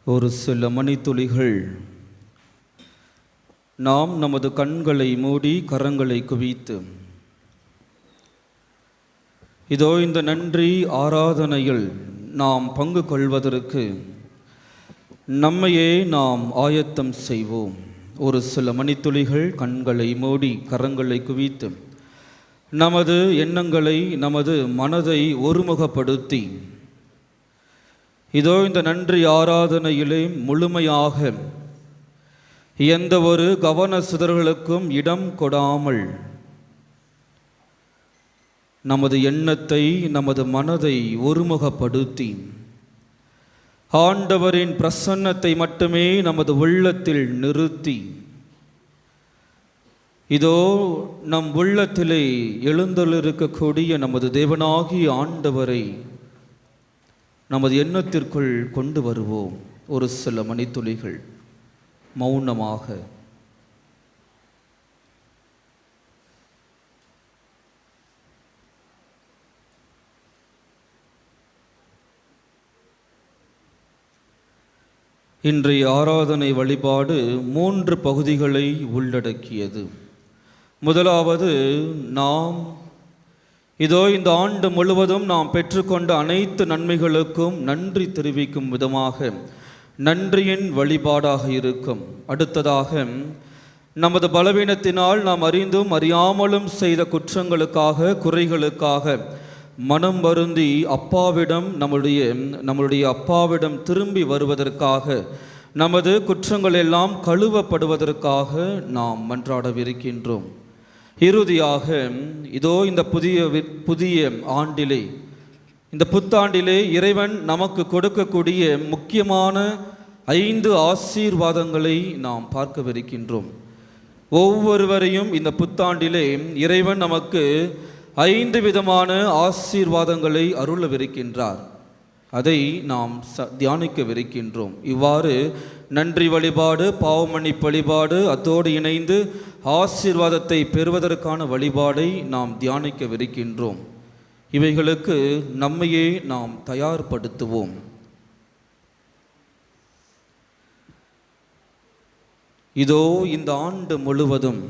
ஒரு சில மணித்துளிகள் நாம் நமது கண்களை மூடி கரங்களை குவித்து இதோ இந்த நன்றி ஆராதனையில் நாம் பங்கு கொள்வதற்கு நம்மையே நாம் ஆயத்தம் செய்வோம். ஒரு சில மணித்துளிகள் கண்களை மூடி கரங்களை குவித்து நமது எண்ணங்களை நமது மனதை ஒருமுகப்படுத்தி இதோ இந்த நன்றி ஆராதனையிலே முழுமையாக எந்த ஒரு கவன சிதறல்களுக்கும் இடம் கொடாமல் நமது எண்ணத்தை நமது மனதை ஒருமுகப்படுத்தி ஆண்டவரின் பிரசன்னத்தை மட்டுமே நமது உள்ளத்தில் நிறுத்தி இதோ நம் உள்ளத்திலே எழுந்தருளிருக்கக்கூடிய நமது தேவனாகிய ஆண்டவரை நமது எண்ணத்திற்குள் கொண்டு வருவோம். ஒரு சில மணித்துளிகள் மௌனமாக இன்றைய ஆராதனை வழிபாடு 3 பகுதிகளை உள்ளடக்கியது. முதலாவது, நாம் இதோ இந்த ஆண்டு முழுவதும் நாம் பெற்றுக்கொண்ட அனைத்து நன்மைகளுக்கும் நன்றி தெரிவிக்கும் விதமாக நன்றியின் வழிபாடாக இருக்கும். அடுத்ததாக, நமது பலவீனத்தினால் நாம் அறிந்தும் அறியாமலும் செய்த குற்றங்களுக்காக குறைகளுக்காக மனம் வருந்தி அப்பாவிடம் நம்முடைய அப்பாவிடம் திரும்பி வருவதற்காக நமது குற்றங்கள் எல்லாம் கழுவப்படுவதற்காக நாம் மன்றாடவிருக்கின்றோம். இறுதியாக, இதோ இந்த புதிய ஆண்டிலே, இந்த புத்தாண்டிலே இறைவன் நமக்கு கொடுக்கக்கூடிய முக்கியமான 5 ஆசீர்வாதங்களை நாம் பார்க்கவிருக்கின்றோம். ஒவ்வொருவரையும் இந்த புத்தாண்டிலே இறைவன் நமக்கு 5 விதமான ஆசீர்வாதங்களை அருளவிருக்கின்றார். அதை நாம் தியானிக்கவிருக்கின்றோம். இவ்வாறு நன்றி வழிபாடு, பாவமன்னிப்பு வழிபாடு, அதோடு இணைந்து ஆசீர்வாதத்தை பெறுவதற்கான வழிபாடை நாம் தியானிக்கவிருக்கின்றோம். இவைகளுக்கு நம்மையே நாம் தயார்படுத்துவோம். இதோ இந்த ஆண்டு முழுவதும்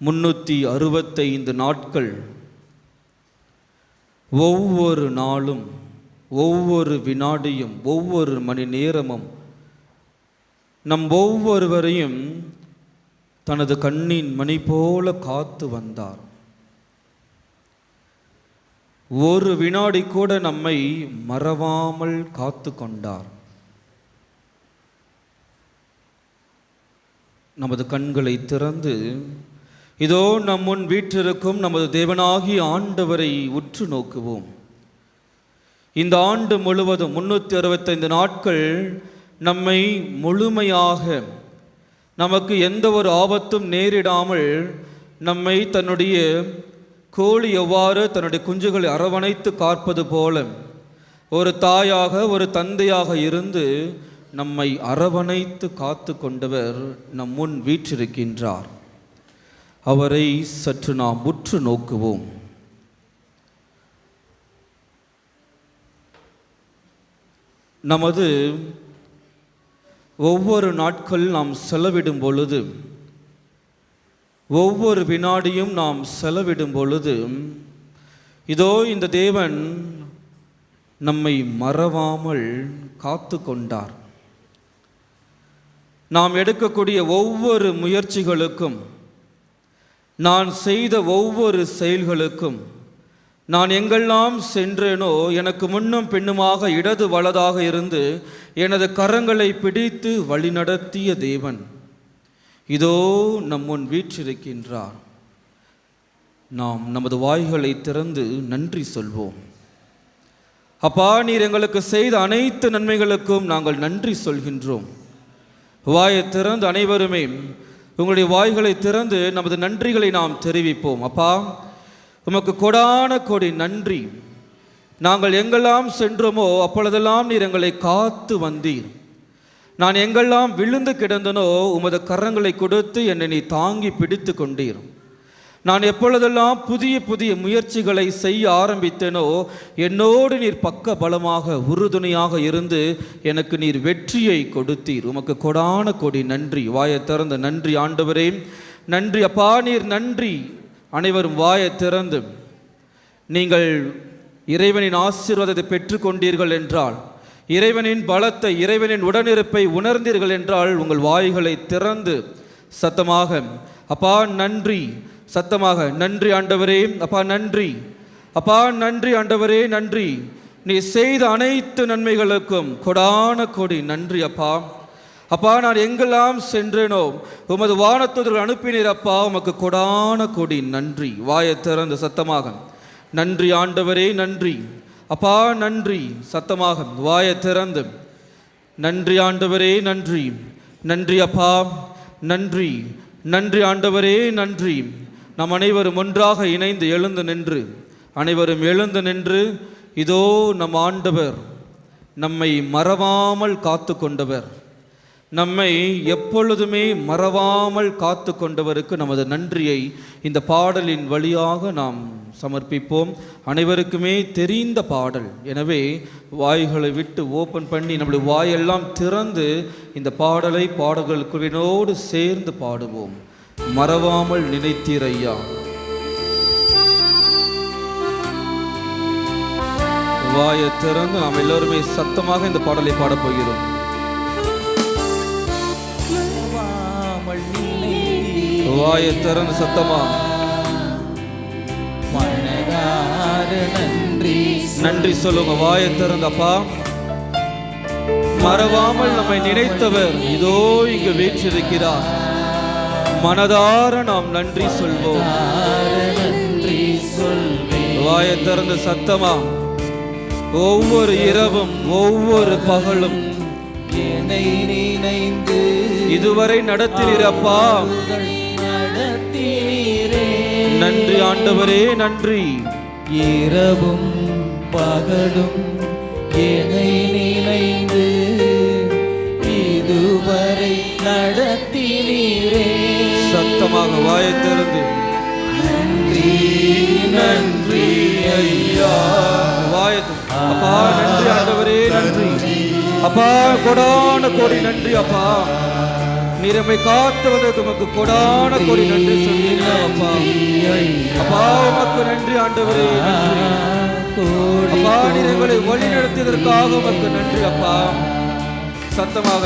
365 நாட்கள், ஒவ்வொரு நாளும், ஒவ்வொரு வினாடியும், ஒவ்வொரு மணி நேரமும் நம் ஒவ்வொருவரையும் தனது கண்ணின் மணி போல காத்து வந்தார். ஒரு வினாடி கூட நம்மை மறவாமல் காத்து கொண்டார். நமது கண்களை திறந்து இதோ நம் முன் வீற்றிருக்கும் நமது தேவனாகிய ஆண்டவரை உற்று நோக்குவோம். இந்த ஆண்டு முழுவதும் 365 நாட்கள் நம்மை முழுமையாக, நமக்கு எந்த ஒரு ஆபத்தும் நேரிடாமல் நம்மை தன்னுடைய கோழி எவ்வாறு தன்னுடைய குஞ்சுகளை அரவணைத்து காப்பது போல ஒரு தாயாக ஒரு தந்தையாக இருந்து நம்மை அரவணைத்து காத்து கொண்டவர் நம் முன் வீற்றிருக்கின்றார். அவரை சற்று நாம் உற்று நோக்குவோம். நமது ஒவ்வொரு நாட்கள் நாம் செலவிடும் பொழுது, ஒவ்வொரு வினாடியும் நாம் செலவிடும் பொழுது இதோ இந்த தேவன் நம்மை மறவாமல் காத்து கொண்டார். நாம் எடுக்கக்கூடிய ஒவ்வொரு முயற்சிகளுக்கும், நான் செய்த ஒவ்வொரு செயல்களுக்கும், நான் எங்கெல்லாம் சென்றேனோ எனக்கு முன்னும் பின்னுமாக இடது வலதாக இருந்து எனது கரங்களை பிடித்து வழிநடத்திய தேவன் இதோ நம் முன் வீற்றிருக்கின்றார். நாம் நமது வாய்களை திறந்து நன்றி சொல்வோம். அப்பா, நீர் எங்களுக்கு செய்த அனைத்து நன்மைகளுக்கும் நாங்கள் நன்றி சொல்கின்றோம். வாயை திறந்து அனைவருமே உங்களுடைய வாய்களை திறந்து நமது நன்றிகளை நாம் தெரிவிப்போம். அப்பா, உமக்கு கொடான கோடி நன்றி. நாங்கள் எங்கெல்லாம் சென்றோமோ அப்பொழுதெல்லாம் நீர் எங்களை காத்து வந்தீர். நான் எங்கெல்லாம் விழுந்து கிடந்தனோ உமது கரங்களை கொடுத்து என்னை நீ தாங்கி பிடித்து கொண்டீர். நான் எப்பொழுதெல்லாம் புதிய புதிய முயற்சிகளை செய்ய ஆரம்பித்தேனோ என்னோடு நீர் பக்க பலமாக உறுதுணையாக இருந்து எனக்கு நீர் வெற்றியை கொடுத்தீர். உமக்கு கொடான கொடி நன்றி. வாயை திறந்து நன்றி ஆண்டவரே, நன்றி அப்பா, நீர் நன்றி. அனைவரும் வாயை திறந்து நீங்கள் இறைவனின் ஆசீர்வாதத்தை பெற்றுக்கொண்டீர்கள் என்றால், இறைவனின் பலத்தை, இறைவனின் உடனிருப்பை உணர்ந்தீர்கள் என்றால் உங்கள் வாய்களை திறந்து சத்தமாக அப்பா நன்றி, சத்தமாக நன்றி ஆண்டவரே, அப்பா நன்றி, அப்பா நன்றி ஆண்டவரே, நன்றி. நீ செய்த அனைத்து நன்மைகளுக்கும் கொடான கொடி நன்றி அப்பா. அப்பா நான் எங்கெல்லாம் சென்றேனோ உமது வானதூதர்கள் அனுப்பினீர் அப்பா, உமக்கு கொடான கொடி நன்றி. வாயை திறந்து சத்தமாக நன்றி ஆண்டவரே, நன்றி அப்பா, நன்றி. சத்தமாக வாயை திறந்து நன்றி ஆண்டவரே, நன்றி, நன்றி அப்பா, நன்றி, நன்றி ஆண்டவரே, நன்றி. நாம் அனைவரும் ஒன்றாக இணைந்து எழுந்து நின்று, அனைவரும் எழுந்து நின்று, இதோ நம் ஆண்டவர் நம்மை மறவாமல் காத்து கொண்டவர், நம்மை எப்பொழுதுமே மறவாமல் காத்து கொண்டவருக்கு நமது நன்றியை இந்த பாடலின் வழியாக நாம் சமர்ப்பிப்போம். அனைவருக்குமே தெரிந்த பாடல், எனவே வாய்களை விட்டு ஓப்பன் பண்ணி நம்முடைய வாயெல்லாம் திறந்து இந்த பாடலை பாடல்கள் குழுவினோடு சேர்ந்து பாடுவோம். மறவாமல் நினைத்தீர் ஐயா. வாயை திறந்து நாம் எல்லோருமே சத்தமாக இந்த பாடலை பாடப் போகிறோம். வாயை திறந்து சத்தமா நன்றி சொல்லுங்க. வாயை திறந்து அப்பா, மறவாமல் நம்மை நினைத்தவர் இதோ இங்கு வீற்றிருக்கிறார். மனதார நாம் நன்றி சொல்வோம். வாயை திறந்து சத்தமா ஒவ்வொரு இரவும் ஒவ்வொரு பகலும் என்னை நினைந்து இதுவரை நடத்தினீரப்பா, நன்றி ஆண்டவரே, நன்றி. இரவும் பகலும் என்னை நினைந்து இதுவரை நடத்தினீரே. சத்தமாக வாயை திறந்து நன்றி நன்றி ஐயா. அப்பா நன்றி ஆண்டவரே, நன்றி அப்பா, கொடான கோடி நன்றி அப்பா. நீர் நம்மை காத்துவதற்கு உமக்கு கொடான கோடி நன்றி சொல்கிறேன் அப்பா. அப்பா உமக்கு நன்றி ஆண்டவரே, நன்றி அப்பா. நீர் எங்களை வழி நடத்தியதற்காக உமக்கு நன்றி அப்பா. சத்தமாக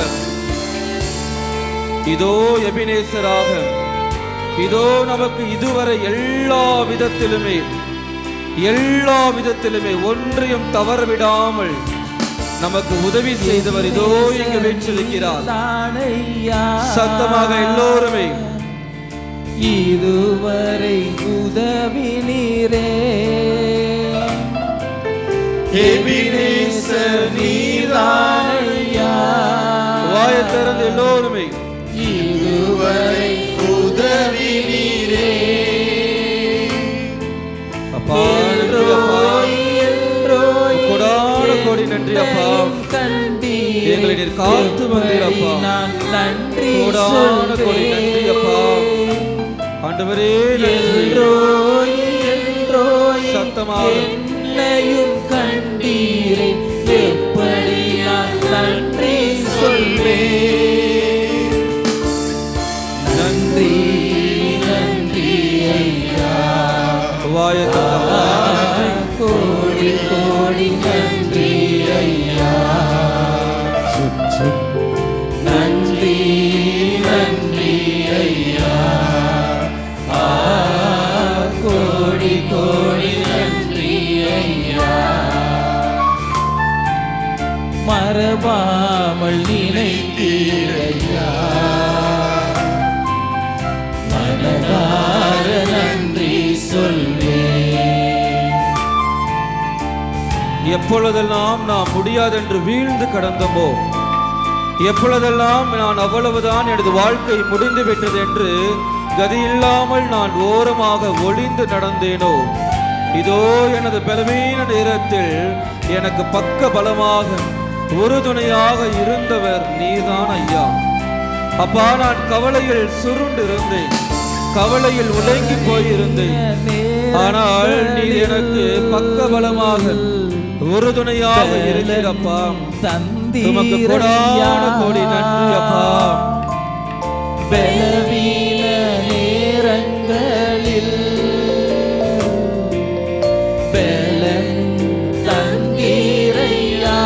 இதோ எபினேசராக, இதோ நமக்கு இதுவரை எல்லா விதத்திலுமே ஒன்றையும் தவறவிடாமல் நமக்கு உதவி செய்தவர் இதோ இங்கு வீற்றிருக்கிறார். சத்தமாக எல்லோருமே இதுவரை உதவி நீரே. எபினேசர் நீதானையா. வாயை திறந்து எல்லோருமே இதுவரை உதவி நீரே. அப்பா கொடான கோடி நன்றி அப்பா. எங்களை நீர் காத்து வந்தீரப்பா, கொடான கோடி நன்றி அப்பா. ஆண்டவரே சத்தமாக என்னையும் கண்டீரே, எப்படி நான் நன்றி சொல்வேன். நன்றி நன்றி ஐயா. கோடி கோடி நன்றி ஐயா. நன்றி நன்றி ஐயா. கோடி கோடி நன்றி ஐயா. மறவாமல் நினைத்தீரையா. மனதார நன்றி சொல்வே. எப்பொழுதெல்லாம் நாம் முடியாதென்று வீழ்ந்து கடந்தோமோ, எப்பொழுதெல்லாம் நான் அவ்வளவுதான் எனது வாழ்க்கை முடிந்து விட்டது என்று கதியில்லாமல் நான் ஓரமாக ஒளிந்து நடந்தேனோ, இதோ எனது பலவீன நேரத்தில் எனக்கு பக்க பலமாக உறுதுணையாக இருந்தவர் நீதான் ஐயா. அப்பா நான் கவலையில் சுருண்டு இருந்தேன், கவலையில் உலங்கி போயிருந்தேன். ஆனால் நீர் எனக்கு பக்கபலமாக உறுதுணையாக இருக்கிறப்பா. உமக்கு கொடான கோடி நன்றி அப்பா. பலவீன நேரங்களில் பலன் தந்தீரையா.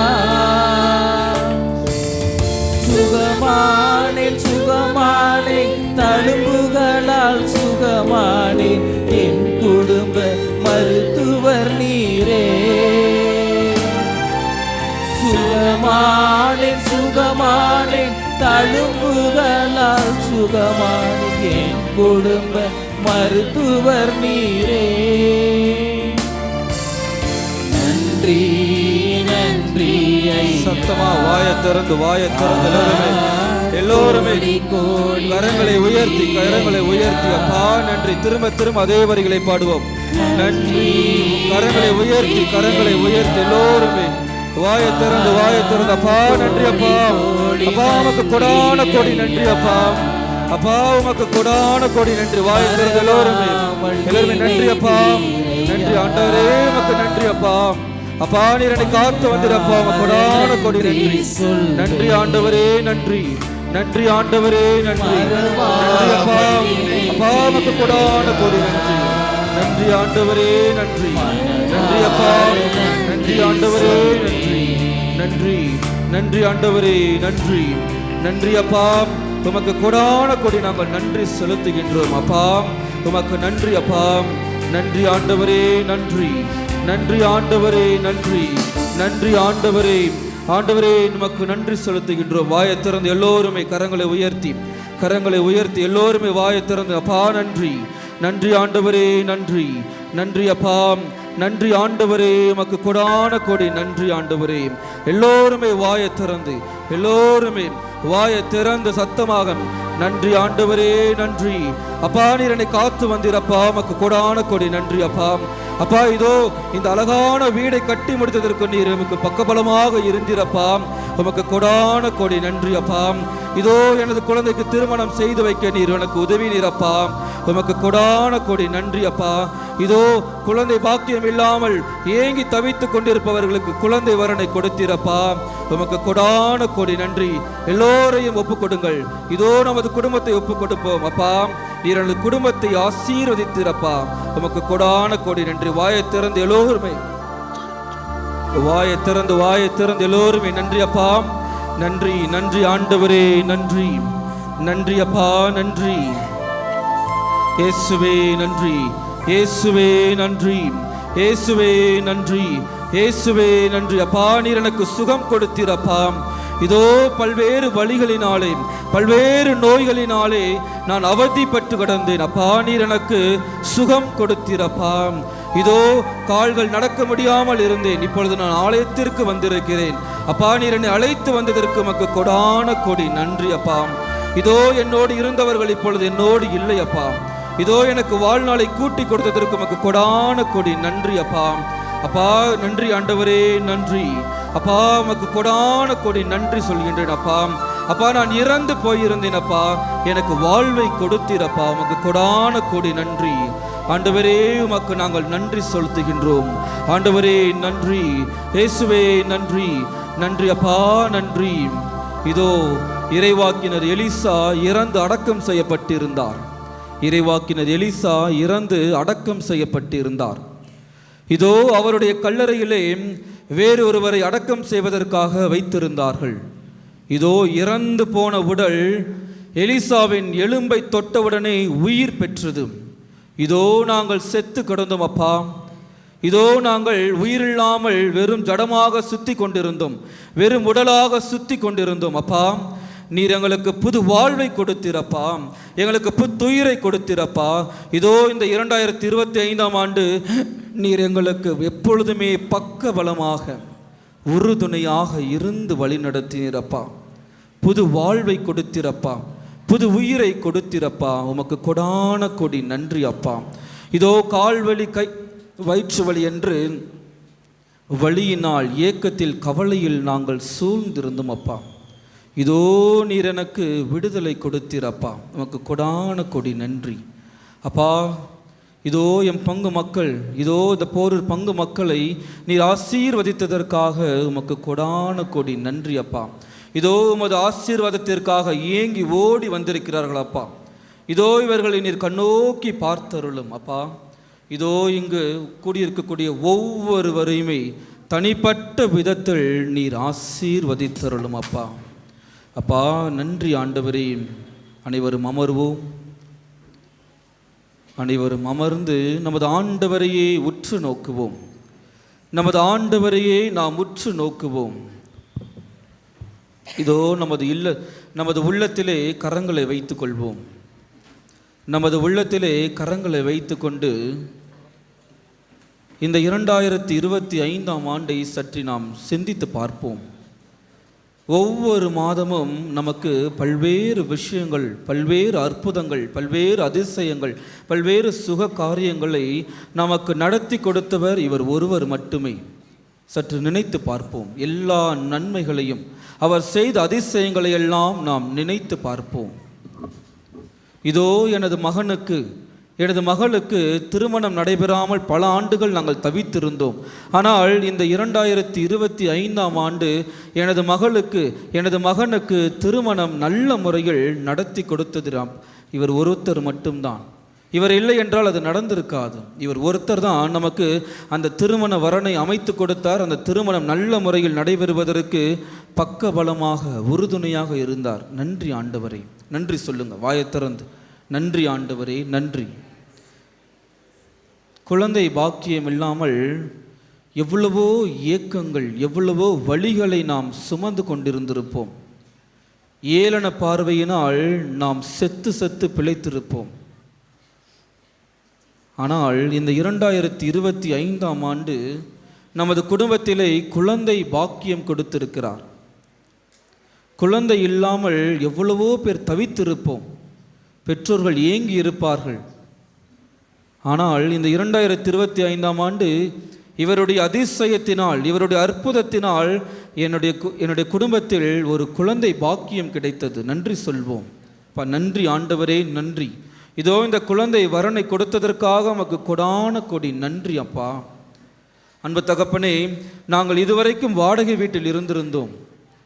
சுகமானேன் சுகமானேன் தழும்புகளால் சுகமானேன். என் குடும்ப மருத்துவர் நீரே. சுகமானேன் சுகமானேன் தழும்புகளால் சுகமானேன். என் குடும்ப மருத்துவர் நீரே. நன்றி நன்றி. சத்தமா வாயை திறந்து எல்லோருமே கரங்களை உயர்த்தி அப்பா நன்றி. திரும்ப திரும்ப அதே வரிகளை பாடுவோம். நன்றி. கரங்களை உயர்த்தி எல்லோருமே வாயை திறந்து அப்பா நன்றி அப்பா. அப்பா உமக்கு கொடான கோடி நன்றி அப்பா. அப்பா உமக்கு கொடான கோடி நன்றி. வாயை திறந்து எல்லோருமே நன்றி அப்பா. நன்றி ஆண்டவரே, உமக்கு நன்றி அப்பா. அப்பா நீர் என்னை காத்து வந்திரப்பா. உமக்கு கொடான கோடி நன்றி. நன்றி ஆண்டவரே, நன்றி நன்றி ஆண்டவரே, நன்றி நன்றி அப்பா. அப்பா உமக்கு கொடான கோடி நன்றி. நன்றி ஆண்டவரே, நன்றி நன்றி அப்பா. நன்றி ஆண்டவரே, நன்றி நன்றி நன்றி ஆண்டவரே, நன்றி நன்றி அப்பா. உமக்கு கொடான கொடி நாங்கள் நன்றி செலுத்துகின்றோம் அப்பா. உமக்கு நன்றி அப்பா. நன்றி ஆண்டவரே, நன்றி நன்றி ஆண்டவரே, நன்றி நன்றி ஆண்டவரே. ஆண்டவரே நமக்கு நன்றி செலுத்துகின்றோம். வாயை திறந்து எல்லோருமே கரங்களை உயர்த்தி எல்லோருமே வாயை திறந்து அப்பா நன்றி நன்றி ஆண்டவரே, நன்றி நன்றி அப்பா. நன்றி ஆண்டவரே, உமக்கு கொடான கொடி நன்றி ஆண்டவரே. எல்லோருமே வாயை திறந்து சத்தமாக நன்றி ஆண்டவரே, நன்றி அப்பா. நீர் என்னை காத்து வந்தீரப்பா. உமக்கு கொடான கொடி நன்றி அப்பா. அப்பா இதோ இந்த அழகான வீடை கட்டி முடித்ததற்கு நீர் உமக்கு பக்கபலமாக இருந்தீரப்பா. உமக்கு கொடான கொடி நன்றி அப்பா. இதோ எனது குழந்தைக்கு திருமணம் செய்து வைக்க நீர் எனக்கு உதவினீரப்பா. உமக்கு கொடான கொடி நன்றி அப்பா. இதோ குழந்தை பாக்கியம் இல்லாமல் ஏங்கி தவித்துக் கொண்டிருப்பவர்களுக்கு குழந்தை வரனை கொடுத்தீரப்பா. உமக்கு கொடான கொடி நன்றி. எல்லோரையும் ஒப்புக் கொடுங்கள். இதோ நமது குடும்பத்தை ஒப்புக் கொடுப்போம் அப்பா. நீர் எனது குடும்பத்தை ஆசீர்வதித்தீரப்பா. உமக்கு கொடான கொடி நன்றி. வாயை திறந்து எல்லோருமே எல்லோருமே நன்றி அப்பா. நன்றி நன்றி ஆண்டவரே, நன்றி நன்றி அப்பா. நன்றி இயேசுவே, நன்றி இயேசுவே, நன்றி இயேசுவே, நன்றி இயேசுவே, நன்றி அப்பா. நீர் எனக்கு சுகம் கொடுத்தீரப்பா. இதோ பல்வேறு வழிகளினாலே பல்வேறு நோய்களினாலே நான் அவதிப்பட்டு கிடந்தேன் அப்பா. நீர் எனக்கு சுகம் கொடுத்தீரப்பா. இதோ கால்கள் நடக்க முடியாமல் இருந்தேன். இப்பொழுது நான் ஆலயத்திற்கு வந்திருக்கிறேன் அப்பா. நீர் என்னை அழைத்து வந்ததற்கு உமக்கு கொடான கொடி நன்றி அப்பா. இதோ என்னோடு இருந்தவர்கள் இப்பொழுது என்னோடு இல்லை அப்பா. இதோ எனக்கு வாழ்நாளை கூட்டி கொடுத்ததற்கு உமக்கு கொடான கொடி நன்றி அப்பா. அப்பா நன்றி ஆண்டவரே, நன்றி அப்பா. உமக்கு கொடான கொடி நன்றி சொல்கின்றேன் அப்பா. அப்பா நான் இறந்து போயிருந்தேன் அப்பா. எனக்கு வாழ்வை கொடுத்தீரப்பா. உமக்கு கொடான கொடி நன்றி ஆண்டவரே. உமக்கு நாங்கள் நன்றி செலுத்துகின்றோம் ஆண்டவரே. நன்றி இயேசுவே, நன்றி நன்றி அப்பா. நன்றி. இதோ இறைவாக்கினர் எலிசா இறந்து அடக்கம் செய்யப்பட்டிருந்தார். இதோ அவருடைய கல்லறையிலே வேறொருவரை அடக்கம் செய்வதற்காக வைத்திருந்தார்கள். இதோ இறந்து போன உடல் எலிசாவின் எலும்பை தொட்டவுடனே உயிர் பெற்றது. இதோ நாங்கள் செத்து கிடந்தோம் அப்பா. இதோ நாங்கள் உயிரில்லாமல் வெறும் ஜடமாக சுத்தி கொண்டிருந்தோம், வெறும் உடலாக சுத்தி கொண்டிருந்தோம் அப்பா. நீர் எங்களுக்கு புது வாழ்வை கொடுத்திரப்பா, எங்களுக்கு புத்துயிரை கொடுத்திரப்பா. இதோ இந்த 2025ஆம் ஆண்டு நீர் எங்களுக்கு எப்பொழுதுமே பக்க பலமாக உறுதுணையாக இருந்து வழி நடத்தினீரப்பா. புது வாழ்வை கொடுத்திரப்பா, புது உயிரை கொடுத்திரப்பா. உமக்கு கொடான கொடி நன்றி அப்பா. இதோ கால்வலி, வயிற்று வலி என்று வலியினால் ஏக்கத்தில் கவலையில் நாங்கள் சூழ்ந்திருந்தோம் அப்பா. இதோ நீர் எனக்கு விடுதலை கொடுத்தீரப்பா. உமக்கு கொடான கொடி நன்றி. அப்பா, இதோ என் பங்கு மக்கள், இதோ இந்த போரூர் பங்கு மக்களை நீர் ஆசீர்வதித்ததற்காக உமக்கு கொடான கொடி நன்றி அப்பா. இதோ உமது ஆசீர்வாதத்திற்காக ஏங்கி ஓடி வந்திருக்கிறார்கள் அப்பா. இதோ இவர்களை நீர் கண்ணோக்கி பார்த்தருளும் அப்பா. இதோ இங்கு கூடியிருக்கக்கூடிய ஒவ்வொருவரையுமே தனிப்பட்ட விதத்தில் நீர் ஆசீர்வதித்தருளும் அப்பா. அப்பா நன்றி ஆண்டவரே. அனைவரும் அமர்வோம். அனைவரும் அமர்ந்து நமது ஆண்டவரையே உற்று நோக்குவோம். நமது ஆண்டவரையே நாம் உற்று நோக்குவோம். இதோ நமது உள்ளத்திலே கரங்களை வைத்துக் கொள்வோம். நமது உள்ளத்திலே கரங்களை வைத்து கொண்டு இந்த 2025ஆம் ஆண்டை சற்றி நாம் சிந்தித்து பார்ப்போம். ஒவ்வொரு மாதமும் நமக்கு பல்வேறு விஷயங்கள், பல்வேறு அற்புதங்கள், பல்வேறு அதிசயங்கள், பல்வேறு சுக காரியங்களை நமக்கு நடத்தி கொடுத்தவர் இவர் ஒருவர் மட்டுமே. சற்று நினைத்து பார்ப்போம். எல்லா நன்மைகளையும், அவர் செய்த அதிசயங்களை எல்லாம் நாம் நினைத்து பார்ப்போம். இதோ எனது மகளுக்கு திருமணம் நடைபெறாமல் பல ஆண்டுகள் நாங்கள் தவித்திருந்தோம். ஆனால் இந்த 2025ஆம் ஆண்டு எனது மகனுக்கு திருமணம் நல்ல முறையில் நடத்தி கொடுத்தது இவர் ஒருத்தர் மட்டும்தான். இவர் இல்லை என்றால் அது நடந்திருக்காது. இவர் ஒருத்தர் தான் நமக்கு அந்த திருமண வரனை அமைத்து கொடுத்தார். அந்த திருமணம் நல்ல முறையில் நடைபெறுவதற்கு பக்க பலமாக உறுதுணையாக இருந்தார். நன்றி ஆண்டவரே, நன்றி சொல்லுங்க வாயைத் திறந்து. நன்றி ஆண்டவரே, நன்றி. குழந்தை பாக்கியம் இல்லாமல் எவ்வளவோ ஏக்கங்கள், எவ்வளவோ வழிகளை நாம் சுமந்து கொண்டிருந்திருப்போம். ஏளன பார்வையினால் நாம் செத்து பிழைத்திருப்போம். ஆனால் இந்த 2025ஆம் ஆண்டு நமது குடும்பத்திலே குழந்தை பாக்கியம் கொடுத்திருக்கிறார். குழந்தை இல்லாமல் எவ்வளவோ பேர் தவித்திருப்போம். பெற்றோர்கள் ஏங்கி இருப்பார்கள். ஆனால் இந்த 2025ஆம் ஆண்டு இவருடைய அதிசயத்தினால், இவருடைய அற்புதத்தினால் என்னுடைய குடும்பத்தில் ஒரு குழந்தை பாக்கியம் கிடைத்தது. நன்றி சொல்வோம். நன்றி ஆண்டவரே, நன்றி. இதோ இந்த குழந்தை வரனை கொடுத்ததற்காக நமக்கு கொடான கொடி நன்றி அப்பா. அன்பு தகப்பனே, நாங்கள் இதுவரைக்கும் வாடகை வீட்டில் இருந்திருந்தோம்.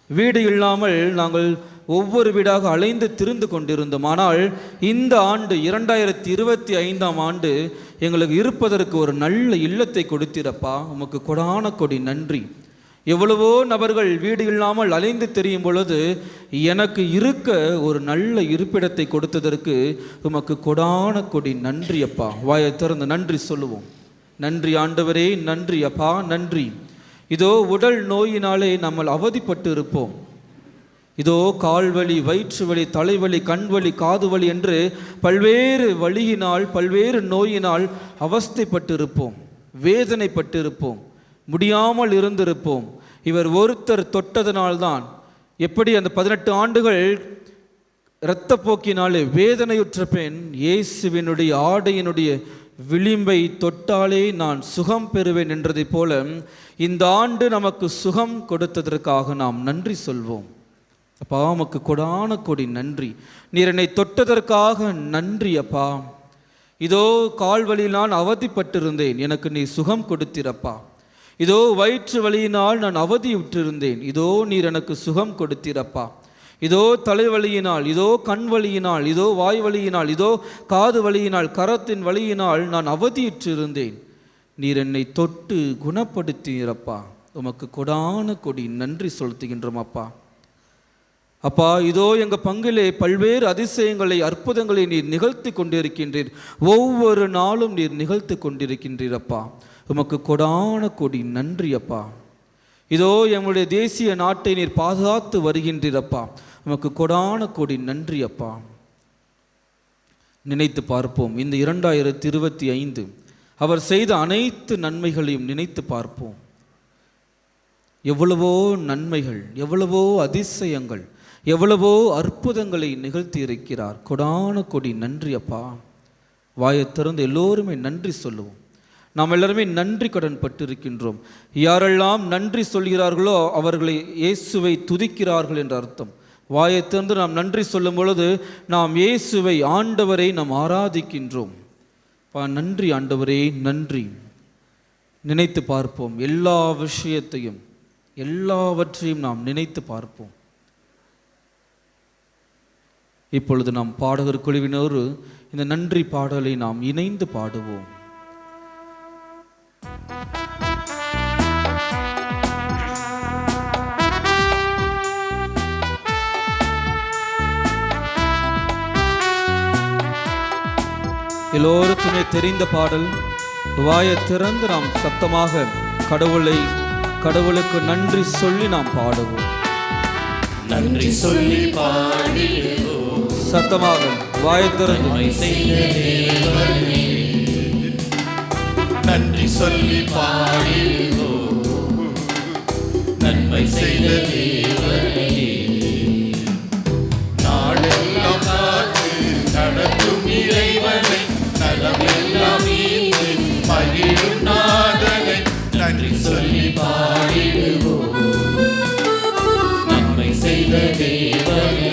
வீடு இல்லாமல் நாங்கள் ஒவ்வொரு வீடாக அலைந்து திரிந்து கொண்டிருந்தோம். ஆனால் இந்த ஆண்டு 2025ஆம் ஆண்டு எங்களுக்கு இருப்பதற்கு ஒரு நல்ல இல்லத்தை கொடுத்திரப்பா. உமக்கு கொடான கொடி நன்றி. எவ்வளவோ நபர்கள் வீடு இல்லாமல் அலைந்து தெரியும் பொழுது எனக்கு இருக்க ஒரு நல்ல இருப்பிடத்தை கொடுத்ததற்கு உமக்கு கொடான கொடி நன்றி அப்பா. வாயை திறந்து நன்றி சொல்லுவோம். நன்றி ஆண்டவரே, நன்றி அப்பா, நன்றி. இதோ உடல் நோயினாலே நம்ம அவதிப்பட்டு இருப்போம். இதோ கால்வலி, வயிற்று வலி, தலைவலி, கண்வலி, காது வலி என்று பல்வேறு வலியினால், பல்வேறு நோயினால் அவஸ்தைப்பட்டு இருப்போம், வேதனைப்பட்டு இருப்போம், முடியாமல் இருந்திருப்போம். இவர் ஒருத்தர் தொட்டதனால்தான், எப்படி அந்த 18 ஆண்டுகள் இரத்தப்போக்கினாலே வேதனையுற்ற பெண் இயேசுவினுடைய ஆடையினுடைய விளிம்பை தொட்டாலே நான் சுகம் பெறுவேன் என்றதை போல இந்த ஆண்டு நமக்கு சுகம் கொடுத்ததற்காக நாம் நன்றி சொல்வோம். அப்பா, உமக்கு கொடான கொடி நன்றி. நீர் என்னை தொட்டதற்காக நன்றி அப்பா. இதோ கால்வலியில் நான் அவதிப்பட்டிருந்தேன், எனக்கு நீ சுகம் கொடுத்திரப்பா. இதோ வயிற்று வலியினால் நான் அவதியுற்றிருந்தேன், இதோ நீர் எனக்கு சுகம் கொடுத்திரப்பா. இதோ தலைவலியினால், இதோ கண் வலியினால், இதோ வாய் வலியினால், இதோ காது வலியினால், கரத்தின் வலியினால் நான் அவதியுற்றிருந்தேன், நீர் என்னை தொட்டு குணப்படுத்தினீரப்பா. உமக்கு கொடான கொடி நன்றி செலுத்துகின்றோம் அப்பா. அப்பா, இதோ எங்கள் பங்கிலே பல்வேறு அதிசயங்களை, அற்புதங்களை நீர் நிகழ்த்தி கொண்டிருக்கின்றீர். ஒவ்வொரு நாளும் நீர் நிகழ்த்தி கொண்டிருக்கின்றீர் அப்பா. உமக்கு கொடான கொடி நன்றி அப்பா. இதோ எங்களுடைய தேசிய நாட்டை நீர் பாதுகாத்து வருகின்றீரப்பா. உமக்கு கொடான கொடி நன்றி அப்பா. நினைத்து பார்ப்போம். இந்த 2025 அவர் செய்த அனைத்து நன்மைகளையும் நினைத்து பார்ப்போம். எவ்வளவோ நன்மைகள், எவ்வளவோ அதிசயங்கள், எவ்வளவோ அற்புதங்களை நிகழ்த்தி இருக்கிறார். கொடான கொடி நன்றி அப்பா. வாயை திறந்து எல்லோருமே நன்றி சொல்லுவோம். நாம் எல்லாருமே நன்றி கடன் பட்டிருக்கின்றோம். யாரெல்லாம் நன்றி சொல்கிறார்களோ அவர்களை இயேசுவை துதிக்கிறார்கள் என்ற அர்த்தம். வாயை திறந்து நாம் நன்றி சொல்லும் பொழுது நாம் இயேசுவை, ஆண்டவரை நாம் ஆராதிக்கின்றோம். நன்றி ஆண்டவரே, நன்றி. நினைத்து பார்ப்போம், எல்லா விஷயத்தையும் எல்லாவற்றையும் நாம் நினைத்து பார்ப்போம். இப்பொழுது நாம் பாடகர் குழுவினோடு இந்த நன்றி பாடலை நாம் இணைந்து பாடுவோம். எல்லோருக்குமே தெரிந்த பாடல். வாயை திறந்து நாம் சத்தமாக கடவுளுக்கு நன்றி சொல்லி நாம் பாடுவோம். நன்றி சொல்லி பாடிடுவோம். சத்தமாக வாயை திறந்து நன்றி சொல்லி பாடிடுவோம். நன்மை செய்த தேவனே, நாளெல்லாம் காத்து நடத்தும் இறைவனை, நலமெல்லாம் ஈந்து மகிழும் நாதனை, நன்றி சொல்லி பாடிடுவோம். நன்மை செய்த தேவனே,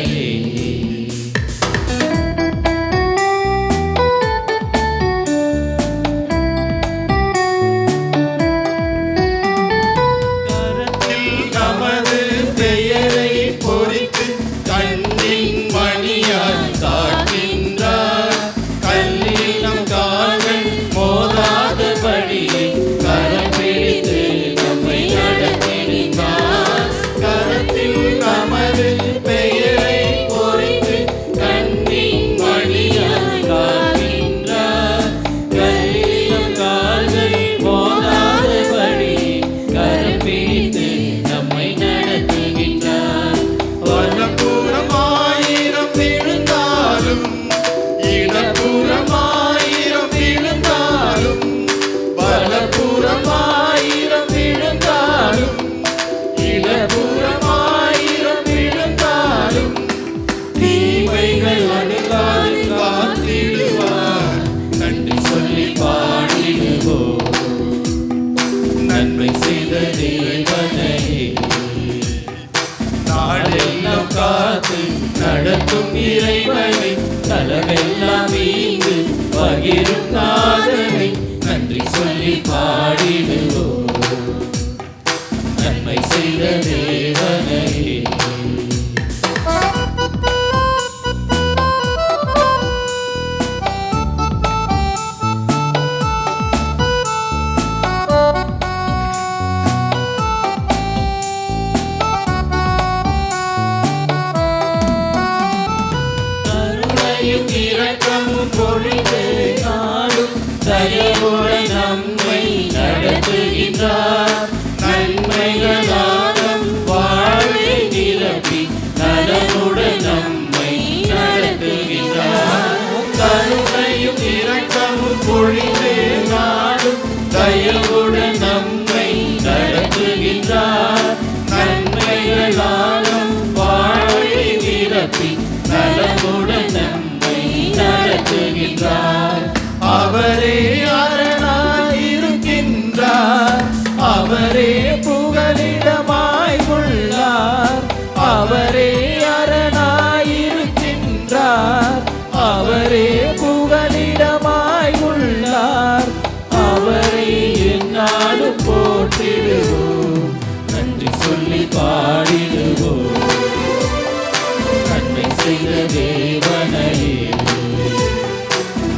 நன்மை செய்த தேவனே, நாளெல்லாம் காத்து நடத்தும் இறைவனை, நலமெல்லாம் ஈந்து பகிரும் நாதனை, நன்றி சொல்லி பாடிடுவோம். நன்மை செய்த தேவனே, தயவுடன் நம்மை நடத்துகின்றார். நன்மைகளாலும் வாழ்வை நிரப்பி நலனுடன் நம்மை நடத்துகின்றார். கருணையும் இரக்கமும் பொழிந்து நாடும் தயவுடன் நம்மை நடத்துகின்றார். நன்மைகளாலும் வாழ்வை நிரப்பி நலனுடன் நம்மை நடத்துகின்றார். அவரே அரணாயிருக்கின்றார், அவரே புகலிடமாய் உள்ளார். அவரே அரணாயிருக்கின்றார், அவரே புகலிடமாய் உள்ளார். அவரை எந்நாளும் போற்றிடுவோம், நன்றி சொல்லி பாடிடுவோம். நன்மை செய்த தேவனையே,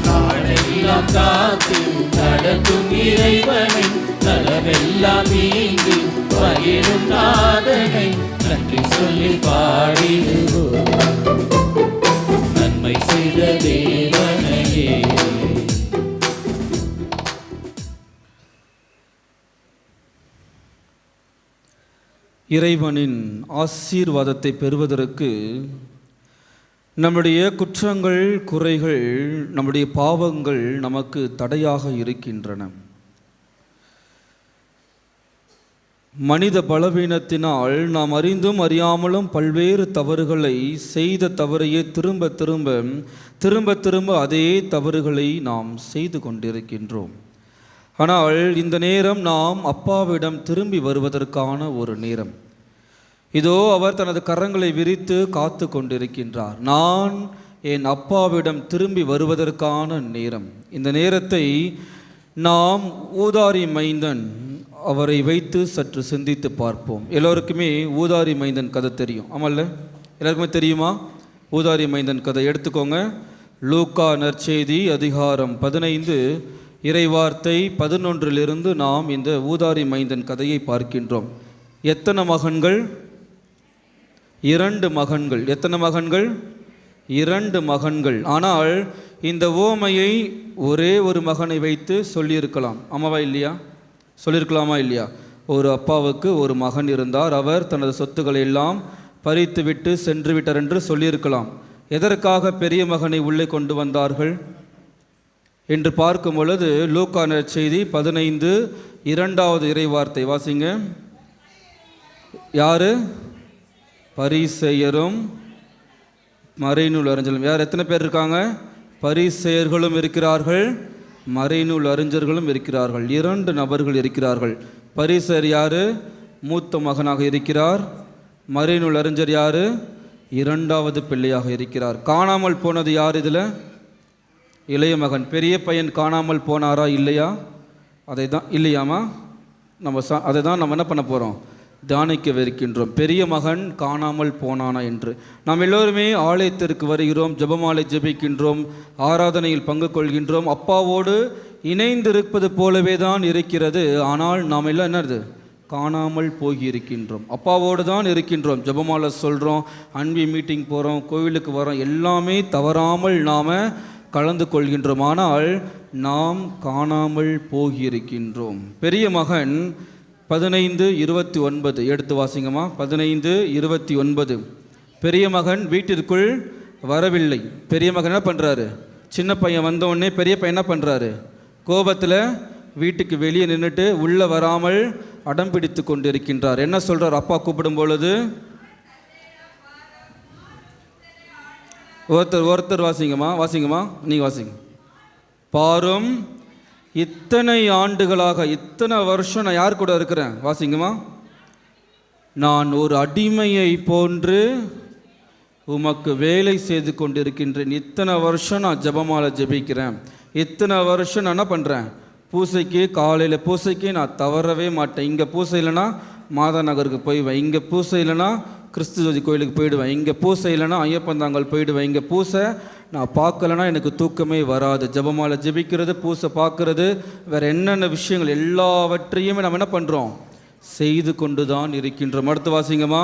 நாளெல்லாம் காத்து நடத்தும் இறைவனை, நலமெல்லாம் ஈந்து பகிரும் நாதனை, நன்றி சொல்லி பாடிடுவோம். நன்மை செய்த தேவனையே, இறைவனின் ஆசீர்வாதத்தை பெறுவதற்கு நம்முடைய குற்றங்கள், குறைகள், நம்முடைய பாவங்கள் நமக்கு தடையாக இருக்கின்றன. மனித பலவீனத்தினால் நாம் அறிந்தும் அறியாமலும் பல்வேறு தவறுகளை செய்த தவறையே திரும்ப திரும்ப அதே தவறுகளை நாம் செய்து கொண்டிருக்கின்றோம். ஆனால் இந்த நேரம் நாம் அப்பாவிடம் திரும்பி வருவதற்கான ஒரு நேரம். இதோ அவர் தனது கரங்களை விரித்து காத்து கொண்டிருக்கின்றார். நான் என் அப்பாவிடம் திரும்பி வருவதற்கான நேரம். இந்த நேரத்தை நாம் ஊதாரி மைந்தன் அவரை வைத்து சற்று சிந்தித்து பார்ப்போம். எல்லோருக்குமே ஊதாரி மைந்தன் கதை தெரியும், ஆமல்ல? எல்லாருக்குமே தெரியுமா ஊதாரி மைந்தன் கதை? எடுத்துக்கோங்க. லூக்கா நற்செய்தி அதிகாரம் 15 இறைவார்த்தை 11 நாம் இந்த ஊதாரி மைந்தன் கதையை பார்க்கின்றோம். எத்தனை மகன்கள்? 2 மகன்கள். எத்தனை மகன்கள்? 2 மகன்கள். ஆனால் இந்த ஓமையை ஒரே ஒரு மகனை வைத்து சொல்லியிருக்கலாம், ஆமாவா இல்லையா? சொல்லியிருக்கலாமா இல்லையா? ஒரு அப்பாவுக்கு ஒரு மகன் இருந்தார், அவர் தனது சொத்துக்களை எல்லாம் பறித்து விட்டு சென்று விட்டார் என்று சொல்லியிருக்கலாம். எதற்காக பெரிய மகனை உள்ளே கொண்டு வந்தார்கள் என்று பார்க்கும் பொழுது லூக்கா நற்செய்தி 15 2வது இறைவார்த்தை வாசிங்க. யாரு? பரிசேயரும் மறைநூல் அறிஞர்களும். யார்? எத்தனை பேர் இருக்காங்க? பரிசேயர்களும் இருக்கிறார்கள், மறைநூல் அறிஞர்களும் இருக்கிறார்கள். 2 நபர்கள் இருக்கிறார்கள். பரிசேயர் யாரு? மூத்த மகனாக இருக்கிறார். மறைநூல் அறிஞர் யாரு? 2வது பிள்ளையாக இருக்கிறார். காணாமல் போனது யார் இதில்? இளைய மகன். பெரிய பையன் காணாமல் போனாரா இல்லையா? அதை தான் இல்லையாமா அதை தான் நம்ம என்ன பண்ண போகிறோம்? தியானிக்கவிருக்கின்றோம். பெரிய மகன் காணாமல் போனானா என்று. நாம் எல்லோருமே ஆலயத்திற்கு வருகிறோம், ஜெபமாலை ஜெபிக்கின்றோம், ஆராதனையில் பங்கு கொள்கின்றோம். அப்பாவோடு இணைந்திருப்பது போலவே தான் இருக்கிறது. ஆனால் நாம் எல்லாம் என்னது? காணாமல் போகியிருக்கின்றோம். அப்பாவோடு தான் இருக்கின்றோம், ஜெபமாலை சொல்கிறோம், அன்பி மீட்டிங் போகிறோம், கோவிலுக்கு வரோம், எல்லாமே தவறாமல் நாம் கலந்து கொள்கின்றோம். ஆனால் நாம் காணாமல் போகியிருக்கின்றோம். பெரிய மகன் 15:29 எடுத்து வாசிங்கம்மா. 15:29. பெரிய மகன் வீட்டிற்குள் வரவில்லை. பெரிய மகன் என்ன பண்ணுறாரு? சின்ன பையன் வந்தோடனே பெரிய பையன் என்ன பண்ணுறாரு? கோபத்தில் வீட்டுக்கு வெளியே நின்றுட்டு உள்ளே வராமல் அடம் பிடித்து கொண்டு இருக்கின்றார். என்ன சொல்கிறார் அப்பா கூப்பிடும் பொழுது? ஒருத்தர் வாசிங்கம்மா, நீங்கள் வாசிங்க. பாரும், இத்தனை ஆண்டுகளாக, இத்தனை வருஷம் நான் யார் கூட இருக்கிறேன்? வாசிங்கம்மா. நான் ஒரு அடிமையை போன்று உமக்கு வேலை செய்து கொண்டிருக்கின்றேன். இத்தனை வருஷம் நான் ஜெபமாலை ஜெபிக்கிறேன். இத்தனை வருஷம் நான் என்ன பண்ணுறேன்? பூசைக்கு, காலையில் பூசைக்கு நான் தவறவே மாட்டேன். இங்கே பூசை இல்லைன்னா மாதா நகருக்கு போயிடுவேன், இங்கே பூசை இல்லைன்னா கிறிஸ்து ஜோதி கோயிலுக்கு போயிடுவேன், இங்கே பூசை இல்லைன்னா ஐயப்பந்தாங்கல் போயிடுவேன், இங்கே பூசை நான் பார்க்கலன்னா எனக்கு தூக்கமே வராது. ஜெபமாலை ஜெபிக்கிறது, பூசை பார்க்கறது, வேறு என்னென்ன விஷயங்கள் எல்லாவற்றையுமே நம்ம என்ன பண்ணுறோம்? செய்து கொண்டு தான் இருக்கின்றோம். அடுத்து வாசிங்கம்மா.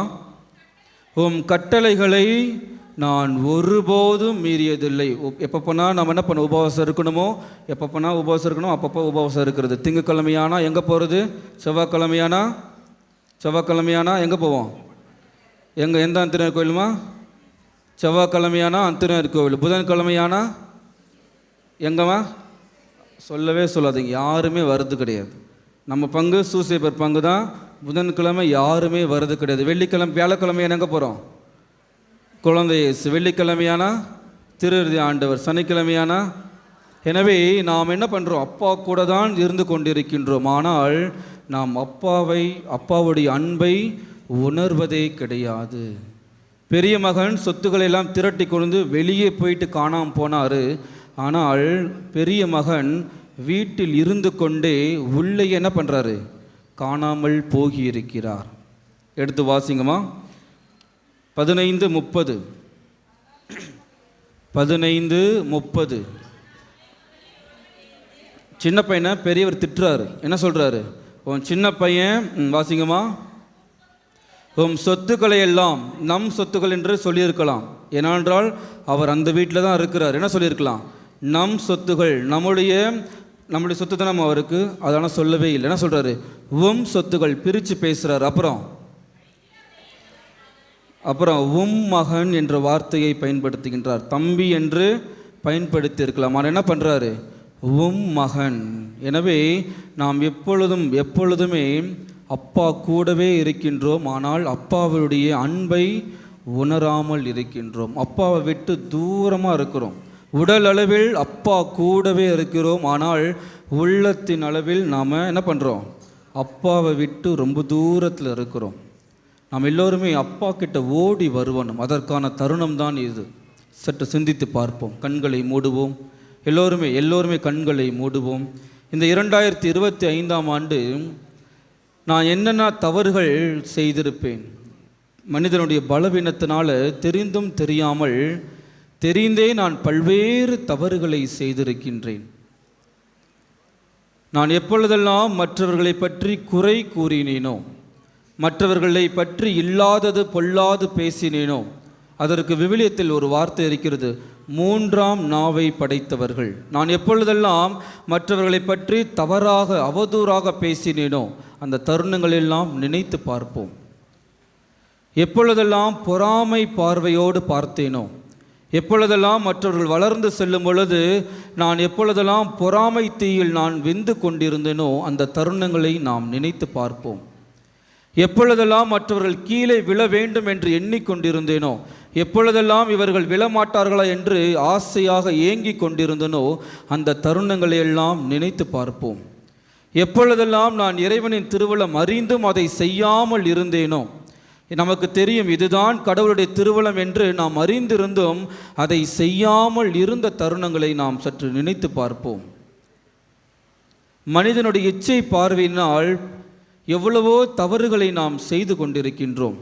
உம் கட்டளைகளை நான் ஒருபோதும் மீறியதில்லை. எப்போ போனால் நம்ம என்ன பண்ண உபவாசம் இருக்கணுமோ, எப்போ போனால் உபவாசம் இருக்கணும், அப்பப்போ உபவாசம் இருக்கிறது. திங்கக்கிழமையானா எங்கே போகிறது? செவ்வாய்க்கிழமையானா எங்கே போவோம்? எந்த அந்தனர் கோயிலுமா? செவ்வாய்க்கிழமையானா அந்தனர் கோவில். புதன்கிழமையானா எங்கம்மா? சொல்லவே சொல்லாதீங்க, யாருமே வர்றது கிடையாது. நம்ம பங்கு சூசேபர் பங்கு தான். புதன்கிழமை யாருமே வர்றது கிடையாது. வியாழக்கிழமையான எங்கே போகிறோம்? குழந்தை இயேசு. வெள்ளிக்கிழமையானா திருஇறுதி ஆண்டவர். சனிக்கிழமையானா. எனவே நாம் என்ன பண்ணுறோம்? அப்பா கூட தான் இருந்து கொண்டிருக்கின்றோம். ஆனால் நாம் அப்பாவுடைய அன்பை உணர்வதே கிடையாது. பெரிய மகன் சொத்துக்களை எல்லாம் திரட்டி கொண்டு வெளியே போயிட்டு காணாமல் போனார். ஆனால் பெரிய மகன் வீட்டில் இருந்து கொண்டே உள்ளே என்ன பண்ணுறாரு? காணாமல் போகியிருக்கிறார். எடுத்து வாசிங்கம்மா. 15:30. சின்ன பையனை பெரியவர் திட்டுறாரு. என்ன சொல்கிறாரு? உன் சின்ன பையன், வாசிங்கம்மா, உன் சொத்துக்களை எல்லாம், நம் சொத்துக்கள் என்று சொல்லியிருக்கலாம். ஏனென்றால் அவர் அந்த வீட்டில் தான் இருக்கிறார். என்ன சொல்லியிருக்கலாம்? நம் சொத்துகள், நம்முடைய சொத்து தான் நம்ம அவருக்கு. அதனால் சொல்லவே இல்லை. என்ன சொல்கிறாரு? உம் சொத்துக்கள் பிரித்து பேசுகிறார். அப்புறம் உம் மகன் என்ற வார்த்தையை பயன்படுத்துகின்றார். தம்பி என்று பயன்படுத்தி ஆனால் என்ன பண்ணுறாரு? உம் மகன். எனவே நாம் எப்பொழுதுமே அப்பா கூடவே இருக்கின்றோம். ஆனால் அப்பாவுடைய அன்பை உணராமல் இருக்கின்றோம். அப்பாவை விட்டு தூரமாக இருக்கிறோம். உடல் அளவில் அப்பா கூடவே இருக்கிறோம். ஆனால் உள்ளத்தின் அளவில் நாம் என்ன பண்ணுறோம்? அப்பாவை விட்டு ரொம்ப தூரத்தில் இருக்கிறோம். நாம் எல்லோருமே அப்பா கிட்ட ஓடி வருவணும். அதற்கான தருணம் தான் இது. சற்று சிந்தித்து பார்ப்போம். கண்களை மூடுவோம். எல்லோருமே கண்களை மூடுவோம். இந்த 2025ஆம் ஆண்டு நான் என்னென்ன தவறுகள் செய்திருப்பேன்? மனிதனுடைய பலவீனத்தினால தெரிந்தும் தெரியாமல் தெரிந்தே நான் பல்வேறு தவறுகளை செய்திருக்கின்றேன். நான் எப்பொழுதெல்லாம் மற்றவர்களை பற்றி குறை கூறினேனோ, மற்றவர்களை பற்றி இல்லாதது பொல்லாது பேசினேனோ, அதற்கு விவிலியத்தில் ஒரு வார்த்தை இருக்கிறது, 3ஆம் நாவை படைத்தவர்கள். நான் எப்பொழுதெல்லாம் மற்றவர்களை பற்றி தவறாக அவதூறாக பேசினேனோ அந்த தருணங்களெல்லாம் நினைத்து பார்ப்போம். எப்பொழுதெல்லாம் பொறாமை பார்வையோடு பார்த்தேனோ, எப்பொழுதெல்லாம் மற்றவர்கள் வளர்ந்து செல்லும் பொழுது நான் எப்பொழுதெல்லாம் பொறாமை தீயில் நான் வெந்து கொண்டிருந்தேனோ அந்த தருணங்களை நாம் நினைத்து பார்ப்போம். எப்பொழுதெல்லாம் மற்றவர்கள் கீழே விழ வேண்டும் என்று எண்ணிக்கொண்டிருந்தேனோ, எப்பொழுதெல்லாம் இவர்கள் விழமாட்டார்களா என்று ஆசையாக ஏங்கி கொண்டிருந்தனோ அந்த தருணங்களை எல்லாம் நினைத்து பார்ப்போம். எப்பொழுதெல்லாம் நான் இறைவனின் திருவுளம் அறிந்தும் அதை செய்யாமல் இருந்தேனோ, நமக்கு தெரியும் இதுதான் கடவுளுடைய திருவுளம் என்று நாம் அறிந்திருந்தும் அதை செய்யாமல் இருந்த தருணங்களை நாம் சற்று நினைத்து பார்ப்போம். மனிதனுடைய இச்சை பார்வையினால் எவ்வளவோ தவறுகளை நாம் செய்து கொண்டிருக்கின்றோம்.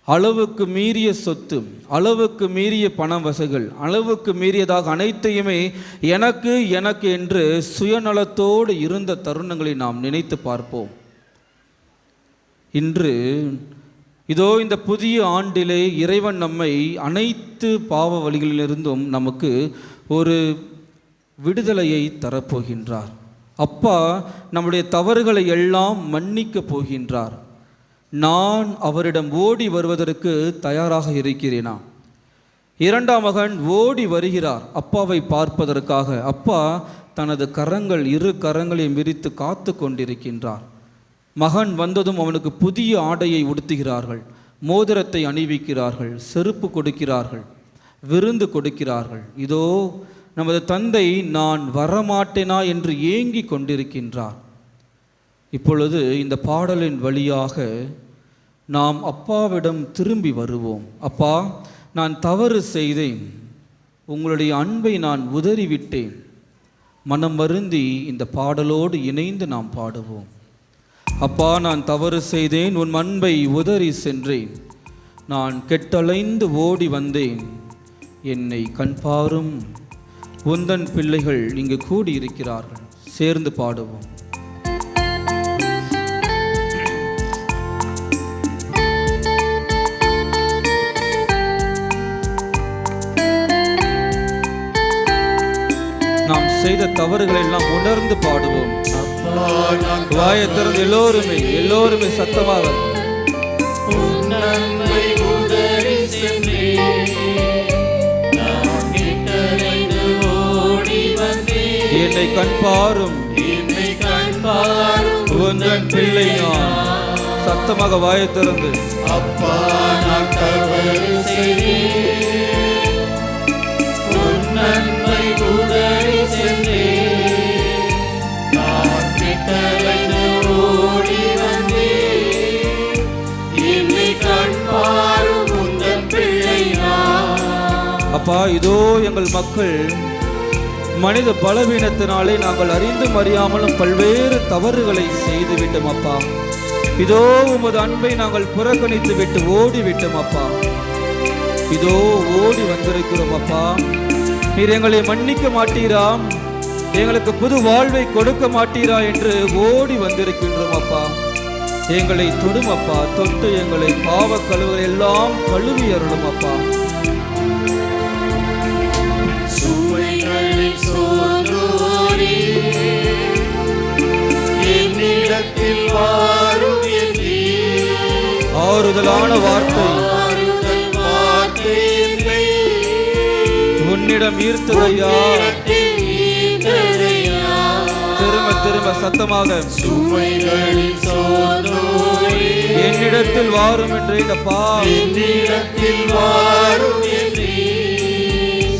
அளவுக்கு மீறிய சொத்து, அளவுக்கு மீறிய பண வசதிகள், அளவுக்கு மீறியதாக அனைத்தையுமே எனக்கு எனக்கு என்று சுயநலத்தோடு இருந்த தருணங்களை நாம் நினைத்து பார்ப்போம். இன்று இதோ இந்த புதிய ஆண்டிலே இறைவன் நம்மை அனைத்து பாவ வழிகளிலிருந்தும் நமக்கு ஒரு விடுதலையை தரப்போகின்றார். அப்பா நம்முடைய தவறுகளை எல்லாம் மன்னிக்கப் போகின்றார். நான் அவரிடம் ஓடி வருவதற்கு தயாராக இருக்கிறேனா? 2ஆம் மகன் ஓடி வருகிறார் அப்பாவை பார்ப்பதற்காக. அப்பா தனது கரங்கள் 2 கரங்களையும் விரித்து காத்து கொண்டிருக்கின்றார். மகன் வந்ததும் அவனுக்கு புதிய ஆடையை உடுத்துகிறார்கள், மோதிரத்தை அணிவிக்கிறார்கள், செருப்பு கொடுக்கிறார்கள், விருந்து கொடுக்கிறார்கள். இதோ நமது தந்தை நான் வரமாட்டேனா என்று ஏங்கி கொண்டிருக்கின்றார். இப்பொழுது இந்த பாடலின் வழியாக நாம் அப்பாவிடம் திரும்பி வருவோம். அப்பா, நான் தவறு செய்தேன், உங்களுடைய அன்பை நான் உதறிவிட்டேன். மனம் வருந்தி இந்த பாடலோடு இணைந்து நாம் பாடுவோம். அப்பா, நான் தவறு செய்தேன், உன் அன்பை உதறி சென்றேன், நான் கெட்டலைந்து ஓடி வந்தேன், என்னை கண்பாரும் உந்தன் பிள்ளைகள் இங்கு கூடியிருக்கிறார்கள். சேர்ந்து பாடுவோம். நாம் செய்த தவறுகளை எல்லாம் உணர்ந்து பாடுவோம். வாயை திறந்து எல்லோருமே சத்தமாக என்னை கண்பாரும் உந்தன் பிள்ளை நான். சத்தமாக வாயை திறந்து அப்பா, நான் தவறு செய்தேன், உன் நன்மை உதறி சென்றேன், நான் கிட்டலைந்து ஓடி வந்தேன், என்னை கண்பாரும் உந்தன் பிள்ளை நான். அப்பா, இதோ எங்கள் மக்கள் மனித பலவீனத்தினாலே நாங்கள் அறிந்தும் அறியாமலும் பல்வேறு தவறுகளை செய்துவிட்டோம் அப்பா. இதோ உமது அன்பை நாங்கள் புறக்கணித்து விட்டு ஓடிவிட்டோம் அப்பா. இதோ ஓடி வந்திருக்கிறோம் அப்பா. நீர் எங்களை மன்னிக்க மாட்டீரா, எங்களுக்கு புது வாழ்வை கொடுக்க மாட்டீரா என்று ஓடி வந்திருக்கின்றோம் அப்பா. எங்களை தொடும் அப்பா, தொட்டு எங்களை பாவ கழுவுகள் எல்லாம் கழுவி அருளும் அப்பா. என்னிடத்தில் வாரும் ஆறுதலான வார்த்தை உன்னிடம் ஈர்த்ததையா. திரும்ப திரும்ப சத்தமாக என்னிடத்தில் வாரும் என்றேனப்பா.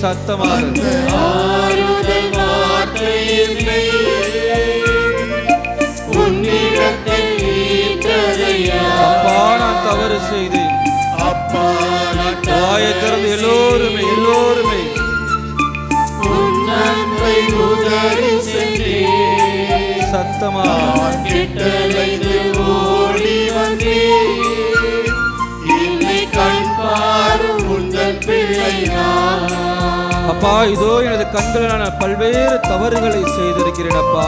சத்தமாக அப்பா, நான் தவறு செய்தேன், அப்பா, நான் வாயை திறந்து எல்லோருமே எல்லோருமே உன் அன்பை உதறி சென்றேன். சத்தமா நான் கெட்டலைந்து ஓடி வந்தேன். என்னை கண் பாரும் உந்தன் பிள்ளை நான். அப்பா, இதோ எனது கண்களில் நான் பல்வேறு தவறுகளை செய்திருக்கிறேன். அப்பா,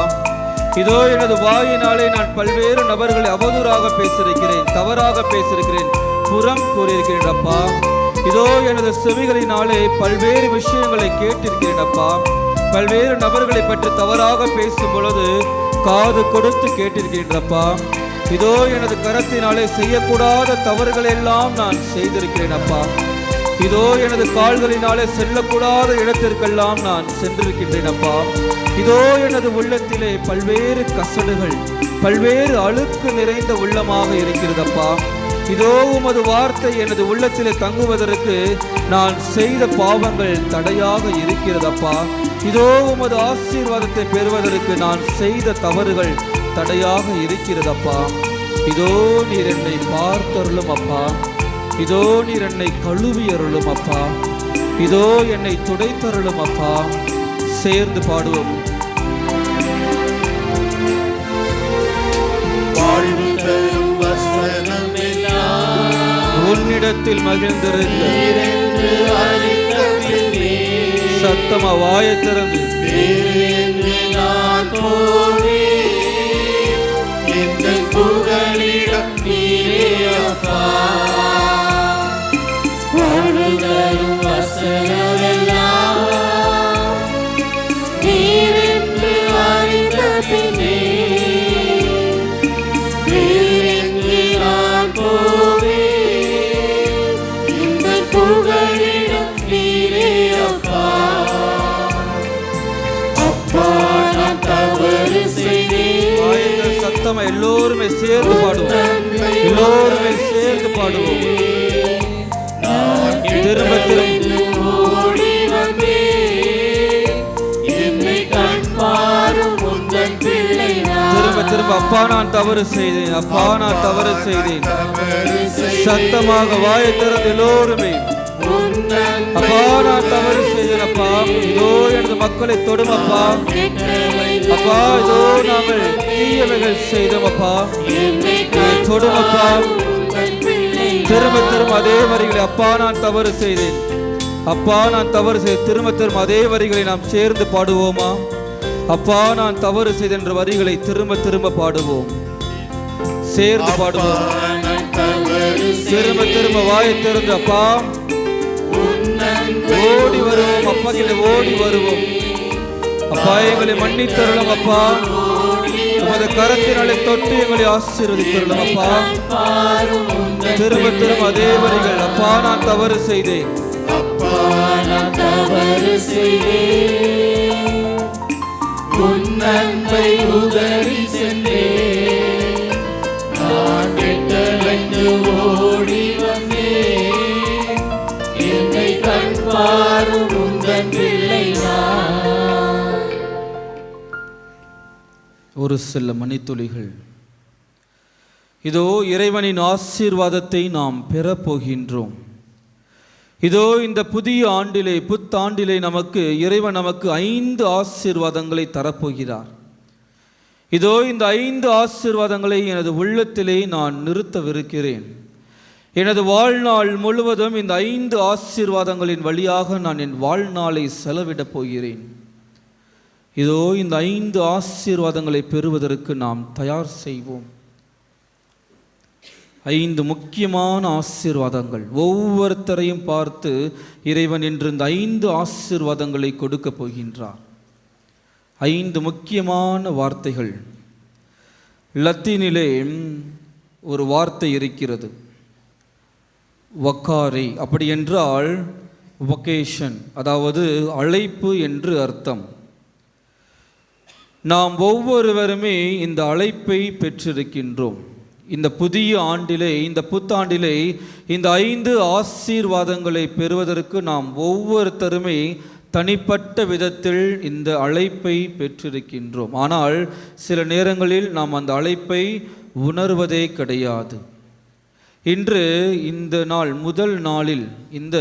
இதோ எனது வாயினாலே நான் பல்வேறு நபர்களை அவதூறாக பேசியிருக்கிறேன், தவறாக பேசியிருக்கிறேன், புறம் கூறியிருக்கிறேன். அப்பா, இதோ எனது செவிகளினாலே பல்வேறு விஷயங்களை கேட்டிருக்கிறேன். அப்பா, பல்வேறு நபர்களை பற்றி தவறாக பேசும் பொழுது காது கொடுத்து கேட்டிருக்கிறேன். அப்பா, இதோ எனது கரத்தினாலே செய்யக்கூடாத தவறுகளை எல்லாம் நான் செய்திருக்கிறேன். அப்பா, இதோ எனது கால்களினாலே செல்லக்கூடாத இடத்திற்கெல்லாம் நான் சென்றிருக்கின்றேன். அப்பா, இதோ எனது உள்ளத்திலே பல்வேறு கசடுகள், பல்வேறு அழுக்கு நிறைந்த உள்ளமாக இருக்கிறதப்பா. இதோ உமது வார்த்தை எனது உள்ளத்திலே தங்குவதற்கு நான் செய்த பாவங்கள் தடையாக இருக்கிறதப்பா. இதோ உமது ஆசீர்வாதத்தை பெறுவதற்கு நான் செய்த தவறுகள் தடையாக இருக்கிறதப்பா. இதோ நீர் என்னை பார்த்தருளும் அப்பா. இதோ நீர் என்னை கழுவி அருளும் அப்பா. இதோ என்னை துடைத்தருளும் அப்பா. சேர்ந்து பாடுவோம். வாழ்வு தரும் வசனம் எல்லாம் உன்னிடத்தில் மகிழ்ந்திருக்க நீரென்று அறிந்த பின்னே சத்தமா வாயை திறந்து வேறென்று நான் போனேன். எந்தன் புகலிடம் நீரே அப்பா. வாழ்வு தரும் வசனம் எல்லாம் நீரென்று அறிந்த பின்னே வேறென்று நான் போவேன். எந்தன் புகலிடம் நீரே அப்பா. அப்பா, நான் தவறு செய்தேன். வாயுங்கள் சத்தமா எல்லோருமே சேர்ந்து பாடுவோம். எல்லோருமே சேர்ந்து பாடுவோம். திரும்ப திரும்ப ஓடி வந்தேன். என்னை கண் பாரும் உந்தன் பிள்ளை நான். திரும்ப திரும்ப அப்பா நான் தவறு செய்தேன், அப்பா நான் தவறு செய்தேன். சத்தமாக வாயை திறந்து எல்லோருமே அப்பா நான் தவறு செய்தேன். அப்பா, இதோ எனது மக்களை தொடும் அப்பா. அப்பா, இதோ நாங்கள் தீயவைகள் செய்தோம் அப்பா. தொடும் அப்பா. திரும்ப திரும்ப அதே வரிகளை அப்பா நான் தவறு செய்தேன், அப்பா நான் தவறு செய்தேன். திரும்ப திரும்ப அதே வரிகளை நாம் சேர்ந்து பாடுவோமா? அப்பா நான் தவறு செய்தேன் என்ற வரிகளை திரும்ப திரும்ப பாடுவோம். சேர்ந்து பாடுவோம். திரும்ப திரும்ப வாயை திறந்து அப்பா ஓடி வருவோம். அப்பா கிட்ட ஓடி வருவோம். அப்பா எங்களை மன்னித்தருளும் அப்பா. உமது கரத்தினாலே தொட்டு எங்களை ஆசீர்வதித்தருளும் அப்பா. திரும்ப திரும்ப அதே வரிகள் அப்பா நான் தவறு செய்தேன், அப்பா நான் தவறு செய்தேன். உன் அன்பை உதறி சென்றேன். நான் கெட்டலைந்து ஓடி வந்தேன். என்னை கண் பாரும் உந்தன் பிள்ளை நான். ஒரு சில மணித்துளிகள். இதோ இறைவனின் ஆசீர்வாதத்தை நாம் பெறப்போகின்றோம். இதோ இந்த புதிய ஆண்டிலே, புத்தாண்டிலே இறைவன் நமக்கு 5 ஆசீர்வாதங்களை தரப்போகிறார். இதோ இந்த 5 ஆசீர்வாதங்களை எனது உள்ளத்திலே நான் நிறுத்தவிருக்கிறேன். எனது வாழ்நாள் முழுவதும் இந்த 5 ஆசீர்வாதங்களின் வழியாக நான் என் வாழ்நாளை செலவிடப் போகிறேன். இதோ இந்த 5 ஆசீர்வாதங்களை பெறுவதற்கு நாம் தயார் செய்வோம். 5 முக்கியமான ஆசீர்வாதங்கள். ஒவ்வொருத்தரையும் பார்த்து இறைவன் இன்று இந்த 5 ஆசீர்வாதங்களை கொடுக்க போகின்றார். 5 முக்கியமான வார்த்தைகள். லத்தீனிலே ஒரு வார்த்தை இருக்கிறது, வக்காரி. அப்படி என்றால் வொகேஷன், அதாவது அழைப்பு என்று அர்த்தம். நாம் ஒவ்வொருவருமே இந்த அழைப்பை பெற்றிருக்கின்றோம். இந்த புதிய ஆண்டிலே, இந்த புத்தாண்டிலே இந்த 5 ஆசீர்வாதங்களை பெறுவதற்கு நாம் ஒவ்வொருத்தருமே தனிப்பட்ட விதத்தில் இந்த அழைப்பை பெற்றிருக்கின்றோம். ஆனால் சில நேரங்களில் நாம் அந்த அழைப்பை உணர்வதே கிடையாது. இன்று இந்த நாள் முதல் நாளில் இந்த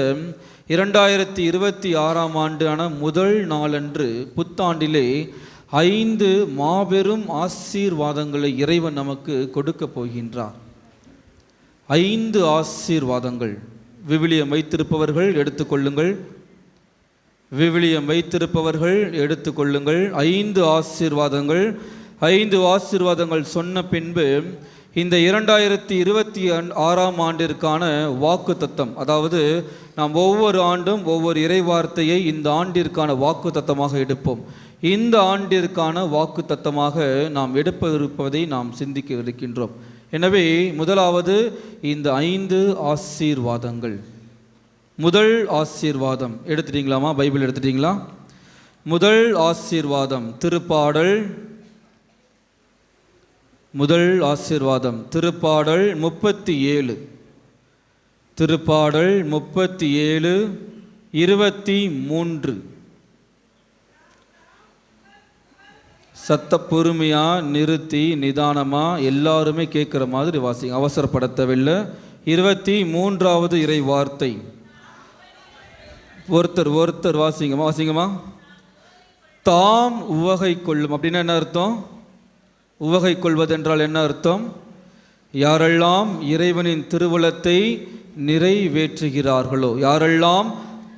2026ஆம் ஆண்டான முதல் நாளன்று புத்தாண்டிலே 5 மாபெரும் ஆசீர்வாதங்களை இறைவன் நமக்கு கொடுக்க போகின்றார். 5 ஆசீர்வாதங்கள். விவிலியம் வைத்திருப்பவர்கள் எடுத்துக்கொள்ளுங்கள். விவிலியம் வைத்திருப்பவர்கள் எடுத்துக்கொள்ளுங்கள். 5 ஆசீர்வாதங்கள். 5 ஆசீர்வாதங்கள் சொன்ன பின்பு இந்த 2026ஆம் ஆண்டிற்கான வாக்குத்தத்தம், அதாவது நாம் ஒவ்வொரு ஆண்டும் ஒவ்வொரு இறைவார்த்தையை இந்த ஆண்டிற்கான வாக்குத்தத்தமாக எடுப்போம். இந்த ஆண்டிற்கான வாக்குத்தத்தமாக நாம் எடுப்ப இருப்பதை நாம் சிந்திக்க இருக்கின்றோம். எனவே முதலாவது இந்த 5 ஆசீர்வாதங்கள். முதல் ஆசீர்வாதம் எடுத்துட்டீங்களாமா? பைபிள் எடுத்துட்டீங்களா? முதல் ஆசீர்வாதம் திருப்பாடல். முதல் ஆசீர்வாதம் திருப்பாடல் 37. திருப்பாடல் 37 23. சத்த பொறுமையா நிறுத்தி நிதானமா எல்லாருமே கேட்குற மாதிரி வாசிங்க, அவசரப்படுத்தவில்லை. 23வது இறை வார்த்தை. ஒருத்தர் வாசிங்கம்மா. தாம் உவகை கொள்ளும் அப்படின்னா என்ன அர்த்தம்? உவகை கொள்வது என்றால் என்ன அர்த்தம்? யாரெல்லாம் இறைவனின் திருவுளத்தை நிறைவேற்றுகிறார்களோ, யாரெல்லாம்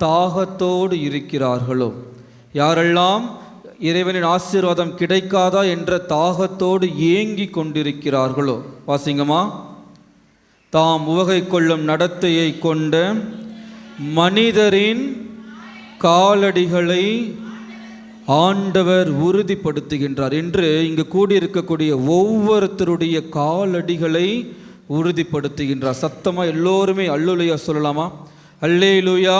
தாகத்தோடு இருக்கிறார்களோ, யாரெல்லாம் இறைவனின் ஆசீர்வாதம் கிடைக்காதா என்ற தாகத்தோடு ஏங்கி கொண்டிருக்கிறார்களோ, வாசிங்கம்மா. தாம் உவகை கொள்ளும் நடத்தையை கொண்ட மனிதரின் காலடிகளை ஆண்டவர் உறுதிப்படுத்துகின்றார். என்று இங்கு கூடியிருக்கக்கூடிய ஒவ்வொருத்தருடைய காலடிகளை உறுதிப்படுத்துகின்றார். சத்தமா எல்லோருமே அல்லேலூயா சொல்லலாமா? அல்லேலூயா.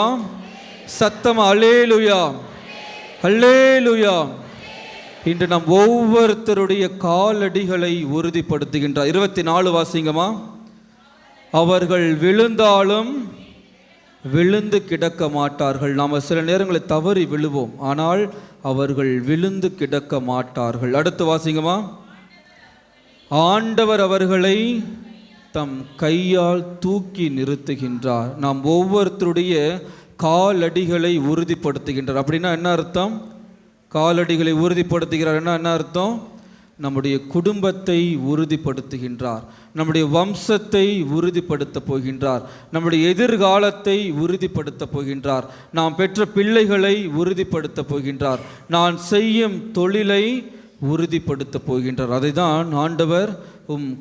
சத்தமா அல்லேலூயா, அல்லேலூயா. இன்று நாம் ஒவ்வொருத்தருடைய காலடிகளை உறுதிப்படுத்துகின்றார். 24 வாசிங்கம்மா. அவர்கள் விழுந்தாலும் விழுந்து கிடக்க மாட்டார்கள். நாம் சில நேரங்களில் தவறி விழுவோம், ஆனால் அவர்கள் விழுந்து கிடக்க மாட்டார்கள். அடுத்து வாசிங்கம்மா. ஆண்டவர் அவர்களை தம் கையால் தூக்கி நிறுத்துகின்றார். நாம் ஒவ்வொருத்தருடைய காலடிகளை உறுதிப்படுத்துகின்றார். அப்படின்னா என்ன அர்த்தம்? காலடிகளை உறுதிப்படுத்துகிறார் என்ன அர்த்தம்? நம்முடைய குடும்பத்தை உறுதிப்படுத்துகின்றார், நம்முடைய வம்சத்தை உறுதிப்படுத்த போகின்றார், நம்முடைய எதிர்காலத்தை உறுதிப்படுத்த போகின்றார், நாம் பெற்ற பிள்ளைகளை உறுதிப்படுத்த போகின்றார், நான் செய்யும் தொழிலை உறுதிப்படுத்த போகின்றார். அதை தான் ஆண்டவர்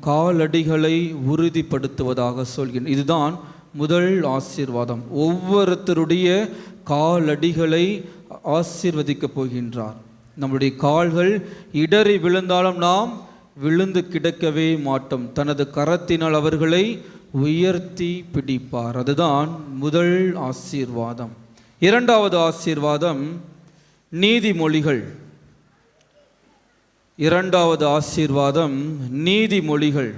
காலடிகளை உறுதிப்படுத்துவதாக சொல்கின்றார். இதுதான் முதல் ஆசீர்வாதம். ஒவ்வொருத்தருடைய காலடிகளை ஆசீர்வதிக்கப் போகின்றார். நம்முடைய கால்கள் இடறி விழுந்தாலும் நாம் விழுந்து கிடக்கவே மாட்டோம். தனது கரத்தினால் அவர்களை உயர்த்தி பிடிப்பார். அதுதான் முதல் ஆசீர்வாதம். 2வது ஆசீர்வாதம் நீதிமொழிகள். 2வது ஆசீர்வாதம் நீதிமொழிகள்.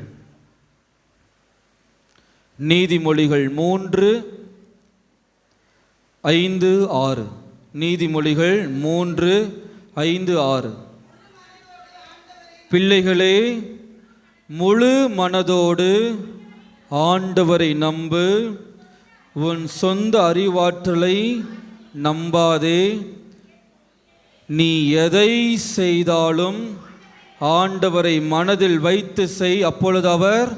நீதிமொழிகள் 3:5-6. நீதிமொழிகள் 3:5-6. பிள்ளைகளே, முழு மனதோடு ஆண்டவரை நம்பு, உன் சொந்த அறிவாற்றலை நம்பாதே. நீ எதை செய்தாலும் ஆண்டவரை மனதில் வைத்து செய், அப்பொழுது அவர்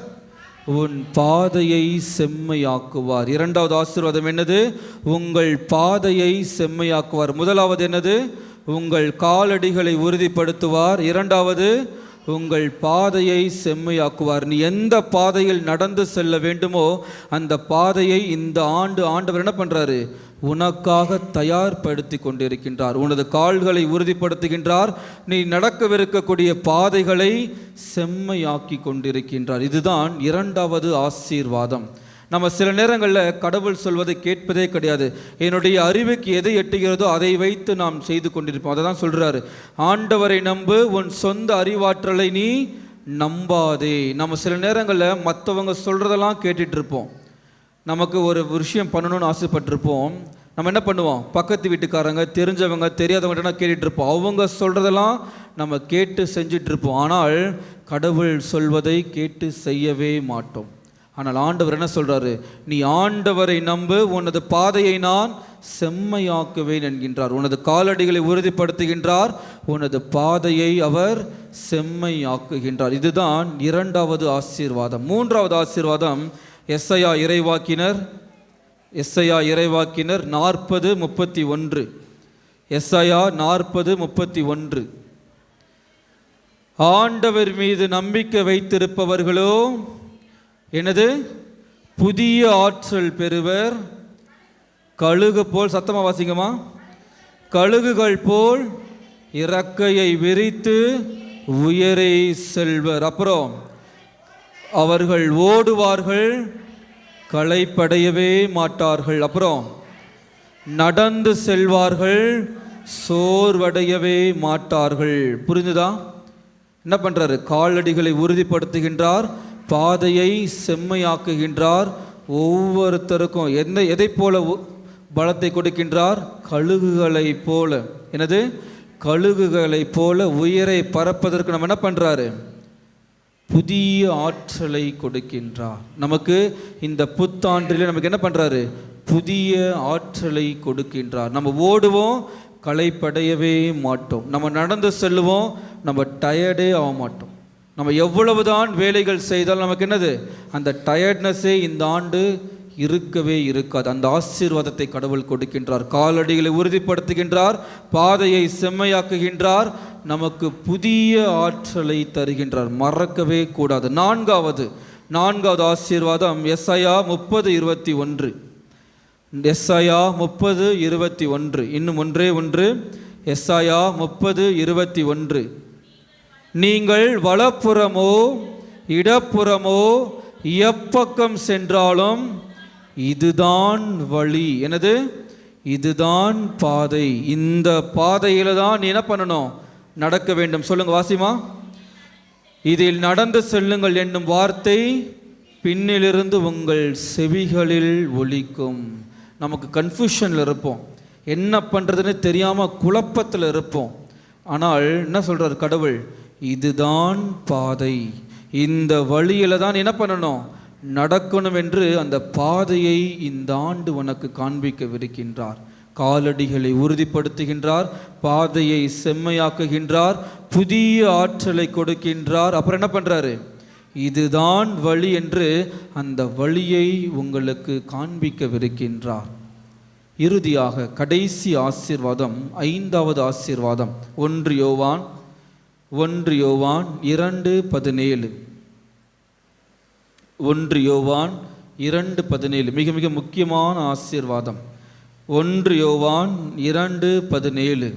உன் பாதையை செம்மையாக்குவார். 2வது ஆசீர்வாதம் என்னது? உங்கள் பாதையை செம்மையாக்குவார். முதலாவது என்னது? உங்கள் காலடிகளை உறுதிப்படுத்துவார். 2வது உங்கள் பாதையை செம்மையாக்குவார். நீ எந்த பாதையில் நடந்து செல்ல வேண்டுமோ அந்த பாதையை இந்த ஆண்டு ஆண்டவர் என்ன பண்றாரு? உனக்காக தயார்படுத்தி கொண்டிருக்கின்றார். உனது கால்களை உறுதிப்படுத்துகின்றார். நீ நடக்கவிருக்கக்கூடிய பாதைகளை செம்மையாக்கி கொண்டிருக்கின்றார். இதுதான் 2வது ஆசீர்வாதம். நம்ம சில நேரங்களில் கடவுள் சொல்வதை கேட்பதே கிடையாது. என்னுடைய அறிவுக்கு எதை எட்டுகிறதோ அதை வைத்து நாம் செய்து கொண்டிருப்போம். அதை தான் சொல்கிறாரு, ஆண்டவரை நம்பு, உன் சொந்த அறிவாற்றலை நீ நம்பாதே. நம்ம சில நேரங்களில் மற்றவங்க சொல்கிறதெல்லாம் கேட்டுட்டு இருப்போம். நமக்கு ஒரு விஷயம் பண்ணணும்னு ஆசைப்பட்டிருப்போம். நம்ம என்ன பண்ணுவோம்? பக்கத்து வீட்டுக்காரங்க, தெரிஞ்சவங்க, தெரியாதவங்கள்ட்ட கேட்டுட்டு இருப்போம். அவங்க சொல்கிறதெல்லாம் நம்ம கேட்டு செஞ்சிட்ருப்போம். ஆனால் கடவுள் சொல்வதை கேட்டு செய்யவே மாட்டோம். ஆனால் ஆண்டவர் என்ன சொல்றாரு? நீ ஆண்டவரை நம்பு, உனது பாதையை நான் செம்மையாக்குவேன் என்கின்றார். உனது காலடிகளை உறுதிப்படுத்துகின்றார், உனது பாதையை அவர் செம்மையாக்குகின்றார். இதுதான் இரண்டாவது ஆசீர்வாதம். மூன்றாவது ஆசீர்வாதம் எஸ்ஐயா இறைவாக்கினர் 40:31. எஸ்ஐயா 40:31. ஆண்டவர் மீது நம்பிக்கை வைத்திருப்பவர்களோ எனது புதிய ஆற்றல் பெறுவர். கழுகு போல், சத்தமா வாசிங்கம்மா, கழுகுகள் போல் இறக்கையை விரித்து உயரே செல்வர். அப்புறம் அவர்கள் ஓடுவார்கள், களைப்படையவே மாட்டார்கள். அப்புறம் நடந்து செல்வார்கள், சோர்வடையவே மாட்டார்கள். புரிஞ்சுதா? என்ன பண்றாரு? காலடிகளை உறுதிப்படுத்துகின்றார், பாதையை செம்மையாக்குகின்றார். ஒவ்வொருத்தருக்கும் எதை போல பலத்தை கொடுக்கின்றார்? கழுகுகளை போல. என்னது? கழுகுகளை போல உயரை பறப்பதற்கு நம்ம என்ன பண்றாரு? புதிய ஆற்றலை கொடுக்கின்றார். நமக்கு இந்த புத்தாண்டிலே நமக்கு என்ன பண்றாரு? புதிய ஆற்றலை கொடுக்கின்றார். நம்ம ஓடுவோம், களைப்படையவே மாட்டோம். நம்ம நடந்து செல்லுவோம், நம்ம டயர்டே ஆக மாட்டோம். நம்ம எவ்வளவுதான் வேலைகள் செய்தால் நமக்கு என்னது? அந்த டயர்ட்னஸே இந்த ஆண்டு இருக்கவே இருக்காது. அந்த ஆசீர்வாதத்தை கடவுள் கொடுக்கின்றார். காலடிகளை உறுதிப்படுத்துகின்றார், பாதையை செம்மையாக்குகின்றார், நமக்கு புதிய ஆற்றலை தருகின்றார். மறக்கவே கூடாது. நான்காவது ஆசீர்வாதம் எஸ்ஐயா 30:21. எஸ்ஐயா 30:21. இன்னும் ஒன்று எஸ்ஐயா 30:21. நீங்கள் வலப்புறமோ இடப்புறமோ எப்பக்கம் சென்றாலும் இதுதான் வழி. என்னது? இதுதான் பாதை. இந்த பாதையில தான் நீ என்ன பண்ணணும்? நடக்க வேண்டும். சொல்லுங்க வாசிமா. இதில் நடந்து செல்லுங்கள் என்னும் வார்த்தை பின்னிலிருந்து உங்கள் செவிகளில் ஒலிக்கும். நமக்கு கன்ஃபியூஷனில் இருப்போம், என்ன பண்ணுறதுன்னு தெரியாமல் குழப்பத்தில் இருப்போம். ஆனால் என்ன சொல்கிறார் கடவுள்? இதுதான் பாதை, இந்த வழியில் தான் என்ன பண்ணணும்? நடக்கணும் என்று அந்த பாதையை இந்த ஆண்டு உனக்கு காண்பிக்கவிருக்கின்றார். காலடிகளை உறுதிப்படுத்துகின்றார், பாதையை செம்மையாக்குகின்றார், புதிய ஆற்றலை கொடுக்கின்றார். அப்புறம் என்ன பண்ணுறாரு? இதுதான் வழி என்று அந்த வழியை உங்களுக்கு காண்பிக்கவிருக்கின்றார். இறுதியாக கடைசி ஆசீர்வாதம், ஐந்தாவது ஆசீர்வாதம் 1 யோவான் 2:17. 1 யோவான் 2:17 மிக மிக முக்கியமான ஆசீர்வாதம். 1 யோவான் 2:17.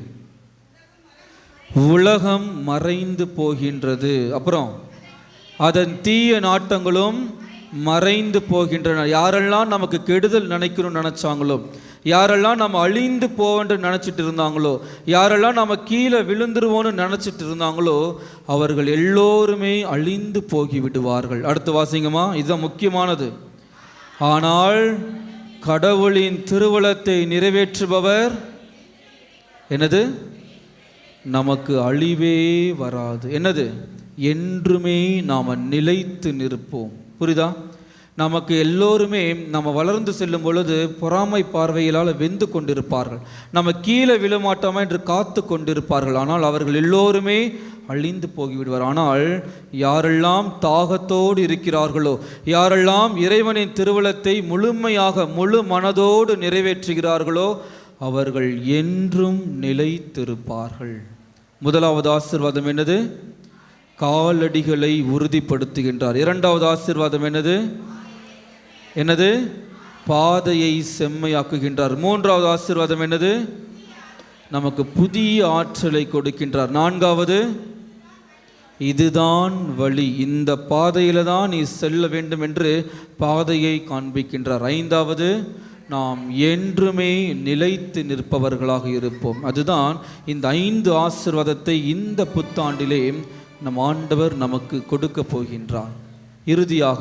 உலகம் மறைந்து போகின்றது, அப்புறம் அதன் தீய நாட்டங்களும் மறைந்து போகின்றன. யாரெல்லாம் நமக்கு கெடுதல் நினைக்கணும்னு நினைச்சாங்களோ, யாரெல்லாம் நம்ம அழிந்து போவென்று நினச்சிட்டு இருந்தாங்களோ, யாரெல்லாம் நம்ம கீழே விழுந்துருவோன்னு நினச்சிட்டு இருந்தாங்களோ, அவர்கள் எல்லோருமே அழிந்து போகி விடுவார்கள். அடுத்து வாசிங்கம்மா, இதுதான் முக்கியமானது. ஆனால் கடவுளின் திருவுளத்தை நிறைவேற்றுபவர் என்னது? நமக்கு அழிவே வராது. என்னது? என்றுமே நாம் நிலைத்து நிற்போம். புரியுதா? நமக்கு எல்லோருமே நம்ம வளர்ந்து செல்லும் பொழுது பொறாமை பார்வையிலால் வெந்து கொண்டிருப்பார்கள், நம்ம கீழே விழமாட்டோமா என்று காத்து கொண்டிருப்பார்கள். ஆனால் அவர்கள் எல்லோருமே அழிந்து போகிவிடுவார். ஆனால் யாரெல்லாம் தாகத்தோடு இருக்கிறார்களோ, யாரெல்லாம் இறைவனின் திருவுளத்தை முழுமையாக முழு மனதோடு நிறைவேற்றுகிறார்களோ, அவர்கள் என்றும் நிலைத்திருப்பார்கள். முதலாவது ஆசீர்வாதம் என்னது? காலடிகளை உறுதிப்படுத்துகின்றார். இரண்டாவது ஆசீர்வாதம் என்னது? பாதையை செம்மையாக்குகின்றார். மூன்றாவது ஆசீர்வாதம் என்னது? நமக்கு புதிய ஆற்றலை கொடுக்கின்றார். நான்காவது, இதுதான் வழி, இந்த பாதையில தான் நீ செல்ல வேண்டும் என்று பாதையை காண்பிக்கின்றார். ஐந்தாவது, நாம் என்றுமே நிலைத்து நிற்பவர்களாக இருப்போம். அதுதான் இந்த 5 ஆசீர்வாதத்தை இந்த புத்தாண்டிலே நம் ஆண்டவர் நமக்கு கொடுக்க போகின்றார். இறுதியாக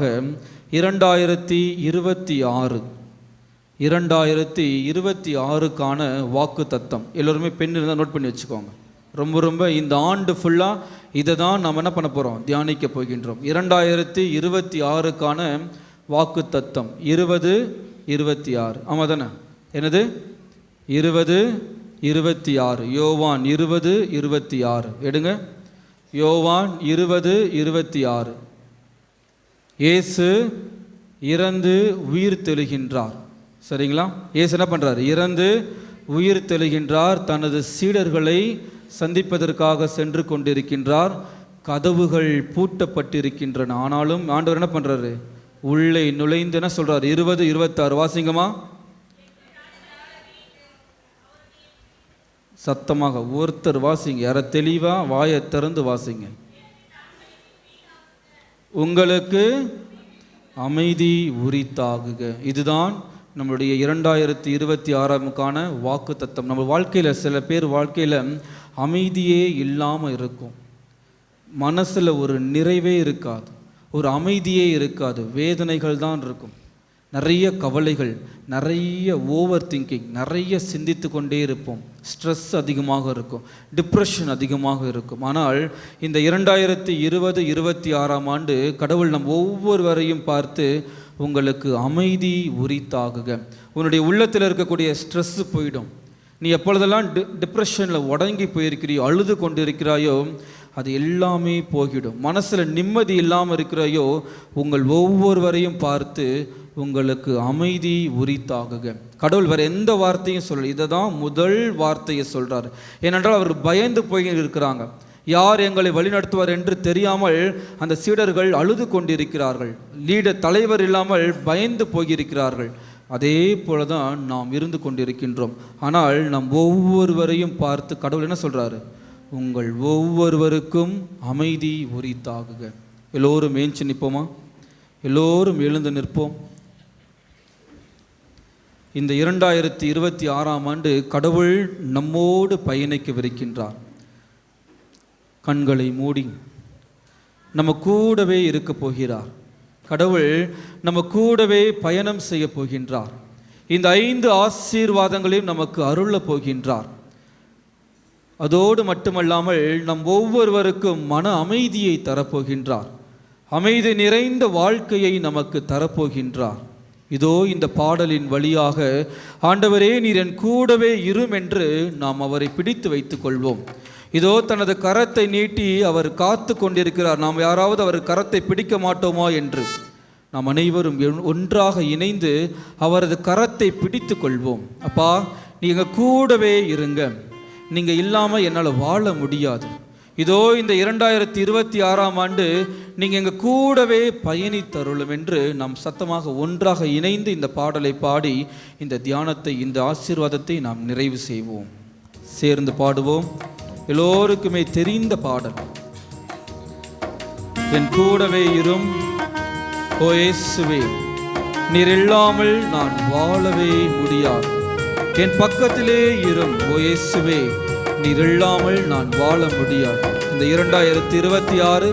2026க்கான வாக்கு தத்தம் எல்லோருமே பெண் இருந்தால் நோட் பண்ணி வச்சுக்கோங்க. ரொம்ப இந்த ஆண்டு ஃபுல்லாக இதை தான் நம்ம என்ன பண்ண போகிறோம்? தியானிக்க போகின்றோம். 2026க்கான வாக்கு தத்தம் 20:26. ஆமாம் தானே? என்னது? 20:26. யோவான் 20:26 எடுங்க. யோவான் 20:26. இயேசு இறந்து உயிர் தெழுகின்றார். சரிங்களா? இயேசு என்ன பண்ணுறார்? இறந்து உயிர் தெழுகின்றார். தனது சீடர்களை சந்திப்பதற்காக சென்று கொண்டிருக்கின்றார். கதவுகள் பூட்டப்பட்டிருக்கின்றன. ஆனாலும் ஆண்டவர் என்ன பண்ணுறாரு? உள்ளே நுழைந்து என்ன சொல்கிறார்? 20:26 வாசிங்கம்மா. சத்தமாக ஒருத்தர் வாசிங்க. யார தெளிவாக வாயை திறந்து வாசிங்க. உங்களுக்கு அமைதி உரித்தாகுக. இதுதான் நம்மளுடைய 2026க்கான வாக்கு தத்தம். நம்ம வாழ்க்கையில் சில பேர் வாழ்க்கையில் அமைதியே இல்லாமல் இருக்கும். மனசில் ஒரு நிறைவே இருக்காது, ஒரு அமைதியே இருக்காது, வேதனைகள் தான் இருக்கும், நிறைய கவலைகள், நிறைய ஓவர் திங்கிங், நிறைய சிந்தித்து கொண்டே இருப்போம், ஸ்ட்ரெஸ் அதிகமாக இருக்கும், டிப்ரெஷன் அதிகமாக இருக்கும். ஆனால் இந்த 2026ஆம் ஆண்டு கடவுள் நம் ஒவ்வொருவரையும் பார்த்து உங்களுக்கு அமைதி உரித்தாகுக. உன்னுடைய உள்ளத்தில் இருக்கக்கூடிய ஸ்ட்ரெஸ்ஸு போயிடும். நீ எப்பொழுதெல்லாம் டிப்ரெஷனில் உடங்கி போயிருக்கிறியோ, அழுது கொண்டு இருக்கிறாயோ, அது எல்லாமே போகிடும். மனசில் நிம்மதி இல்லாமல் இருக்கிறாயோ, உங்கள் ஒவ்வொருவரையும் பார்த்து உங்களுக்கு அமைதி உரித்தாகுக. கடவுள் வேறு எந்த வார்த்தையும் சொல்லலை, இதை தான் முதல் வார்த்தையை சொல்கிறார். ஏனென்றால் அவர் பயந்து போய் இருக்கிறாங்க. யார் எங்களை வழிநடத்துவார் என்று தெரியாமல் அந்த சீடர்கள் அழுது கொண்டிருக்கிறார்கள். தலைவர் இல்லாமல் பயந்து போயிருக்கிறார்கள். அதே போல தான் நாம் இருந்து கொண்டிருக்கின்றோம். ஆனால் நம் ஒவ்வொருவரையும் பார்த்து கடவுள் என்ன சொல்கிறாரு? உங்கள் ஒவ்வொருவருக்கும் அமைதி உரித்தாகுக. எல்லோரும் ஏஞ்சி நிற்போமா? எல்லோரும் எழுந்து நிற்போம். இந்த 2026ஆம் ஆண்டு கடவுள் நம்மோடு பயணிக்கவிருக்கின்றார். கண்களை மூடி நம்ம கூடவே இருக்க போகிறார். கடவுள் நம்ம கூடவே பயணம் செய்ய போகின்றார். இந்த 5 ஆசீர்வாதங்களையும் நமக்கு அருள போகின்றார். அதோடு மட்டுமல்லாமல் நம் ஒவ்வொருவருக்கும் மன அமைதியை தரப்போகின்றார். அமைதி நிறைந்த வாழ்க்கையை நமக்கு தரப்போகின்றார். இதோ இந்த பாடலின் வழியாக ஆண்டவரே நீர் என் கூடவே இரும் என்று நாம் அவரை பிடித்து வைத்துக் கொள்வோம். இதோ தனது கரத்தை நீட்டி அவர் காத்து கொண்டிருக்கிறார். நாம் யாராவது அவர் கரத்தை பிடிக்க மாட்டோமா என்று நாம் அனைவரும் ஒன்றாக இணைந்து அவரது கரத்தை பிடித்து கொள்வோம். அப்பா, நீங்கள் கூடவே இருங்க, நீங்கள் இல்லாமல் என்னால் வாழ முடியாது. இதோ இந்த 2026ஆம் ஆண்டு நீங்கள் எங்கள் கூடவே பயணித்தருளும் என்று நாம் சத்தமாக ஒன்றாக இணைந்து இந்த பாடலை பாடி இந்த தியானத்தை, இந்த ஆசீர்வாதத்தை நாம் நிறைவு செய்வோம். சேர்ந்து பாடுவோம். எல்லோருக்குமே தெரிந்த பாடல். என் கூடவே இரும் ஓ இயேசுவே, நீர் இல்லாமல் நான் வாழவே முடியாது. என் பக்கத்திலே இரும் ஓ இயேசுவே, நீர் இல்லாமல் நான் வாழ முடியாது. இந்த 2026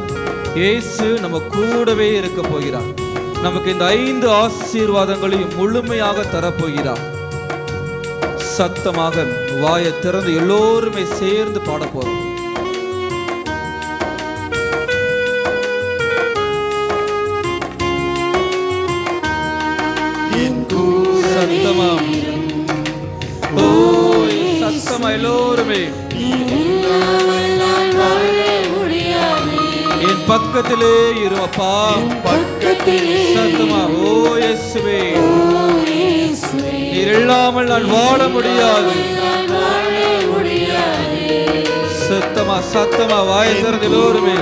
இயேசு நம்ம கூடவே இருக்க போகிறார். நமக்கு இந்த 5 ஆசீர்வாதங்களையும் முழுமையாக தரப்போகிறார். சத்தமாக வாயை திறந்து எல்லோருமே சேர்ந்து பாட போறோம். சத்தமா சத்தமா எல்லோருமே என் பக்கத்திலே இரு அப்பா, சத்தமா ஓ இயேசுவே, நீர் இல்லாமல் நான் வாழ முடியாது. சத்தமா சத்தமா வாயை திறந்து எல்லோருமே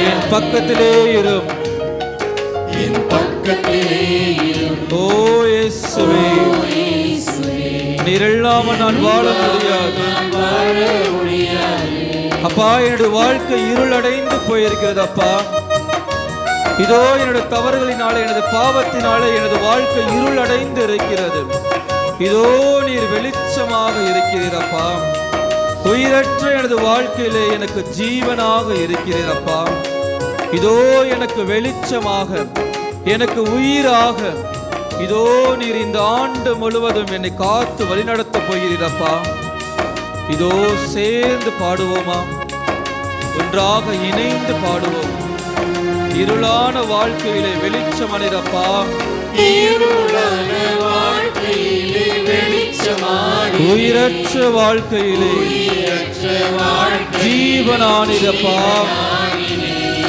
என் பக்கத்திலே இரும், என் பக்கத்திலே இரும் ஓ இயேசுவே, நீர் இல்லாமல் நான் வாழ முடியாது. அப்பா, என்னுடைய வாழ்க்கை இருளடைந்து போயிருக்கிறது அப்பா. இதோ என்னுடைய தவறுகளினாலே, எனது பாவத்தினாலே எனது வாழ்க்கை இருளடைந்து இருக்கிறது. இதோ நீர் வெளிச்சமாக இருக்கிறீர் அப்பா. உயிரற்ற எனது வாழ்க்கையிலே எனக்கு ஜீவனாக இருக்கிறீர் அப்பா. இதோ எனக்கு வெளிச்சமாக, எனக்கு உயிராக, இதோ நீர் இந்த ஆண்டு முழுவதும் என்னை காத்து வழிநடத்த போகிறீரப்பா. இதோ சேர்ந்து பாடுவோமா? ஒன்றாக இணைந்து பாடுவோம். இருளான வாழ்க்கையிலே வெளிச்சம் அணிரப்பா, இருளான வாழ்க்கையிலே வெளிச்சமானி, உயிரற்ற வாழ்க்கையிலே ஜீவனானிரப்பா,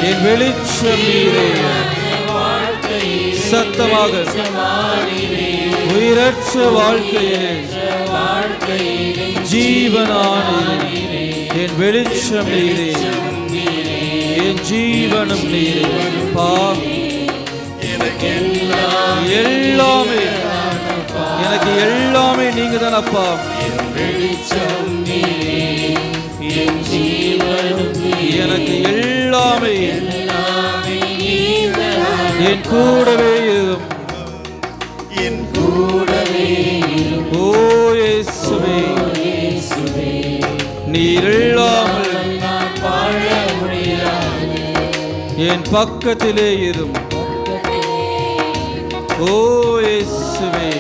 என் வெளிச்சம் நீரே. சத்தமாக உயிரற்ற வாழ்க்கையிலே ஜீவனானீரே, என் வெளிச்சம் நீரே, என் ஜீவனும் நீரே. பா எல்லாமே எனக்கு எல்லாமே நீங்க தானப்பா. எனக்கு எல்லாமே என் கூடவே ஓ இயேசுவே, நீர் இல்லாமல் என் பக்கத்திலே இரும். ஓ இயேசுவே,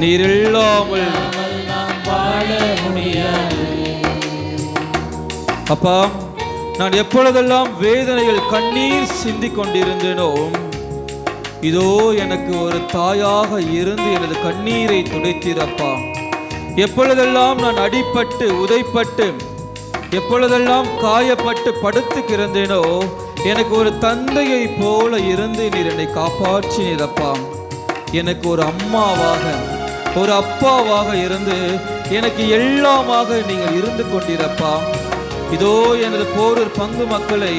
நீர் இல்லாமல் அப்பா, நான் எப்பொழுதெல்லாம் வேதனைகள் கண்ணீர் சிந்திக் கொண்டிருந்தேனோ, இதோ எனக்கு ஒரு தாயாக இருந்து எனது கண்ணீரை துடைத்தீரப்பா. எப்பொழுதெல்லாம் நான் அடிபட்டு உதைப்பட்டு, எப்பொழுதெல்லாம் காயப்பட்டு படுத்து கிடந்தேனோ, எனக்கு ஒரு தந்தையை போல இருந்து நீர் என்னை காப்பாற்றினீரப்பா. எனக்கு ஒரு அம்மாவாக ஒரு அப்பாவாக இருந்து எனக்கு எல்லாமாக நீங்கள் இருந்து கொண்டிருப்பா. இதோ எனது போரூர் பங்கு மக்களை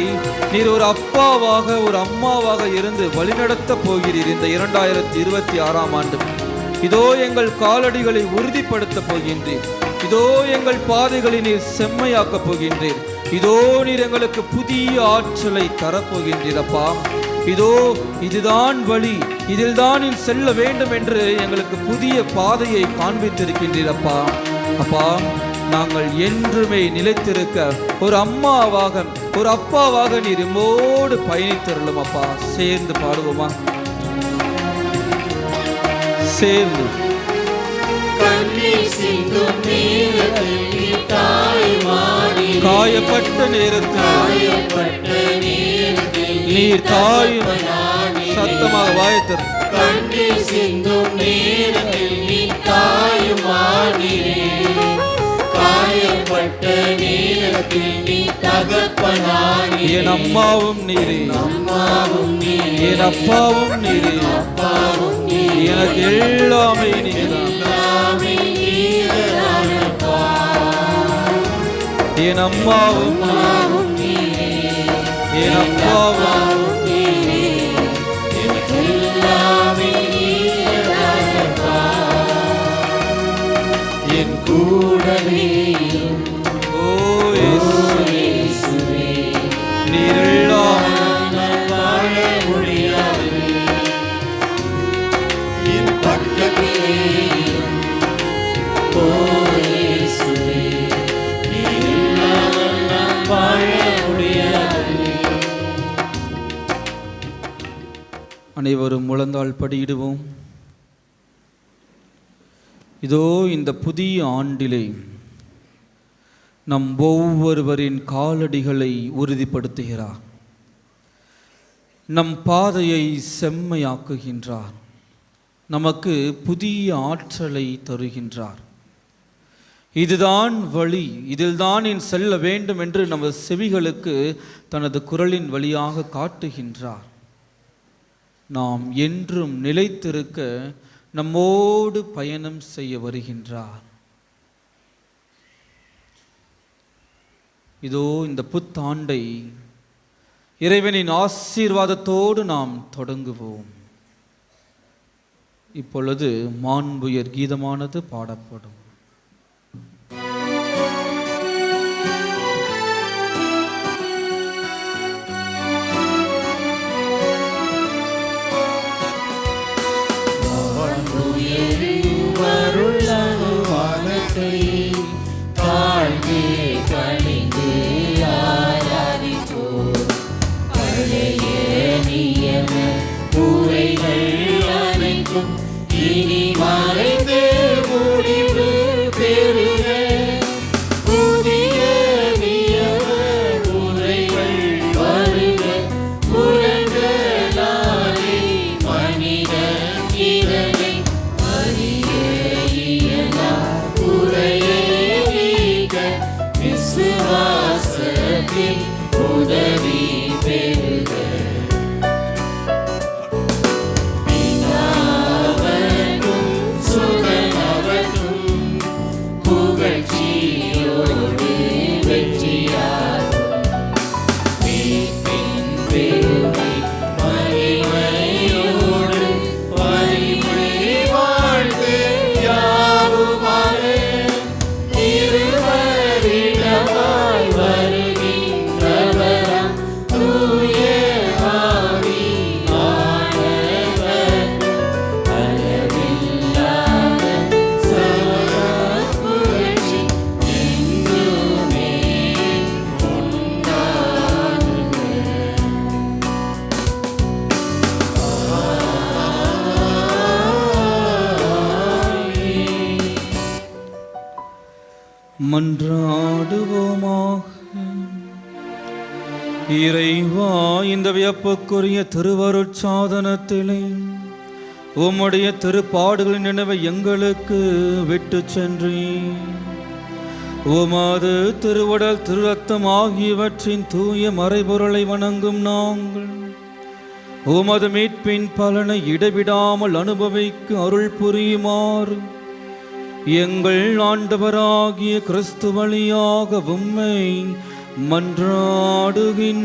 நீர் ஒரு அப்பாவாக ஒரு அம்மாவாக இருந்து வழிநடத்த போகிறீர் இந்த 2026ஆம் ஆண்டு. இதோ எங்கள் காலடிகளை உறுதிப்படுத்த போகின்றீர். இதோ எங்கள் பாதைகளை நீர் செம்மையாக்கப் போகின்றீர். இதோ நீர் எங்களுக்கு புதிய ஆற்றலை தரப்போகின்றீரப்பா. இதோ இதுதான் வழி, இதில்தான் நீ செல்ல வேண்டும் என்று எங்களுக்கு புதிய பாதையை காண்பித்திருக்கின்றீரப்பா. அப்பா, நாங்கள் என்றுமே நிலைத்திருக்க ஒரு அம்மாவாக ஒரு அப்பாவாக நீர் எம்மோடு பயணித்தருளும் அப்பா. சேர்ந்து பாடுவோமா? சேர்ந்து காயப்பட்ட நேரத்தில் நீர் தாயும் சத்தமாக வாயத்தர் கண்ணீர் சிந்தும் நேரத்தில் நீ தாயுமானீரே, காயப்பட்ட நேரத்தில் நீ தகப்பனானீரே. என் அம்மாவும் நீரே, என் அப்பாவும் நீரே, எனக்கு எல்லாமே நீங்கதான். என் அம்மாவும் என் அப்பாவும் என் கூடவே ஓ இயேசுவே, நீர் இல்லாமல் வாழ முடியாது. என் பக்கத்திலே ஓ இயேசுவே, நீர் இல்லாமல் நான் வாழ முடியாது. அனைவரும் முழந்தாள் படியிடுவோம். இதோ இந்த புதிய ஆண்டிலே நம் ஒவ்வொருவரின் காலடிகளை உறுதிப்படுத்துகிறார். நம் பாதையை செம்மையாக்குகின்றார். நமக்கு புதிய ஆற்றலை தருகின்றார். இதுதான் வழி, இதில்தான் நீ செல்ல வேண்டும் என்று நமது செவிகளுக்கு தனது குரலின் வழியாக காட்டுகின்றார். நாம் என்றும் நிலைத்திருக்க நம்மோடு பயணம் செய்ய வருகின்றார். இதோ இந்த புத்தாண்டை இறைவனின் ஆசீர்வாதத்தோடு நாம் தொடங்குவோம். இப்பொழுது மாண்புயர் கீதமானது பாடப்படும். இனி மறைந்து முடிவு பெறுக. மன்றாடுவோமாக. இறைவா, இந்த வியப்புக்குரிய திருவருட்சாதனத்திலே உம்முடைய திருப்பாடுகளின் நினைவை எங்களுக்கு விட்டு சென்றீர். உமது திருவுடல் திருரத்தம் ஆகியவற்றின் தூய மறைபொருளை வணங்கும் நாங்கள் உமது மீட்பின் பலனை இடைவிடாமல் அனுபவிக்க அருள் புரியுமாறு எங்கள் ஆண்டவராகிய கிறிஸ்து வழியாக உம்மை மன்றாடுகின்றோம்.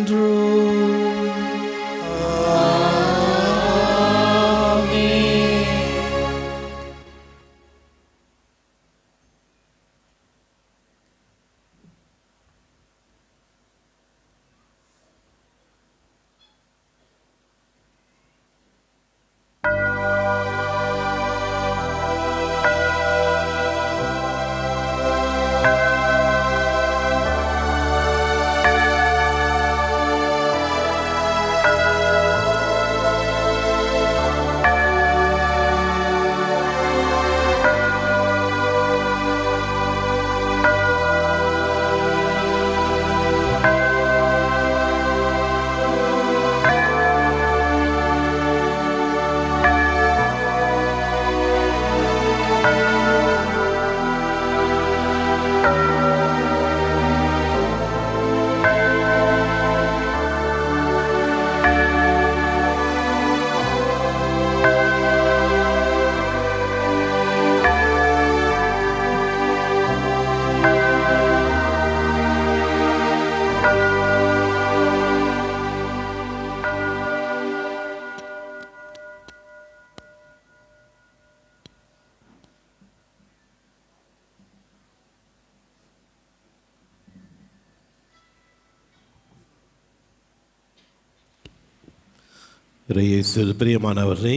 இயேசுவில் பிரியமானவர்களே,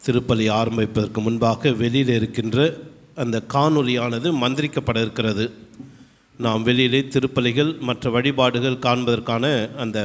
திருப்பலி ஆரம்பிப்பதற்கு முன்பாக வெளியில் இருக்கின்ற அந்த காணொலியானது மந்திரிக்கப்பட இருக்கிறது. நாம் வெளியிலே திருப்பலிகள் மற்ற வழிபாடுகள் காண்பதற்கான அந்த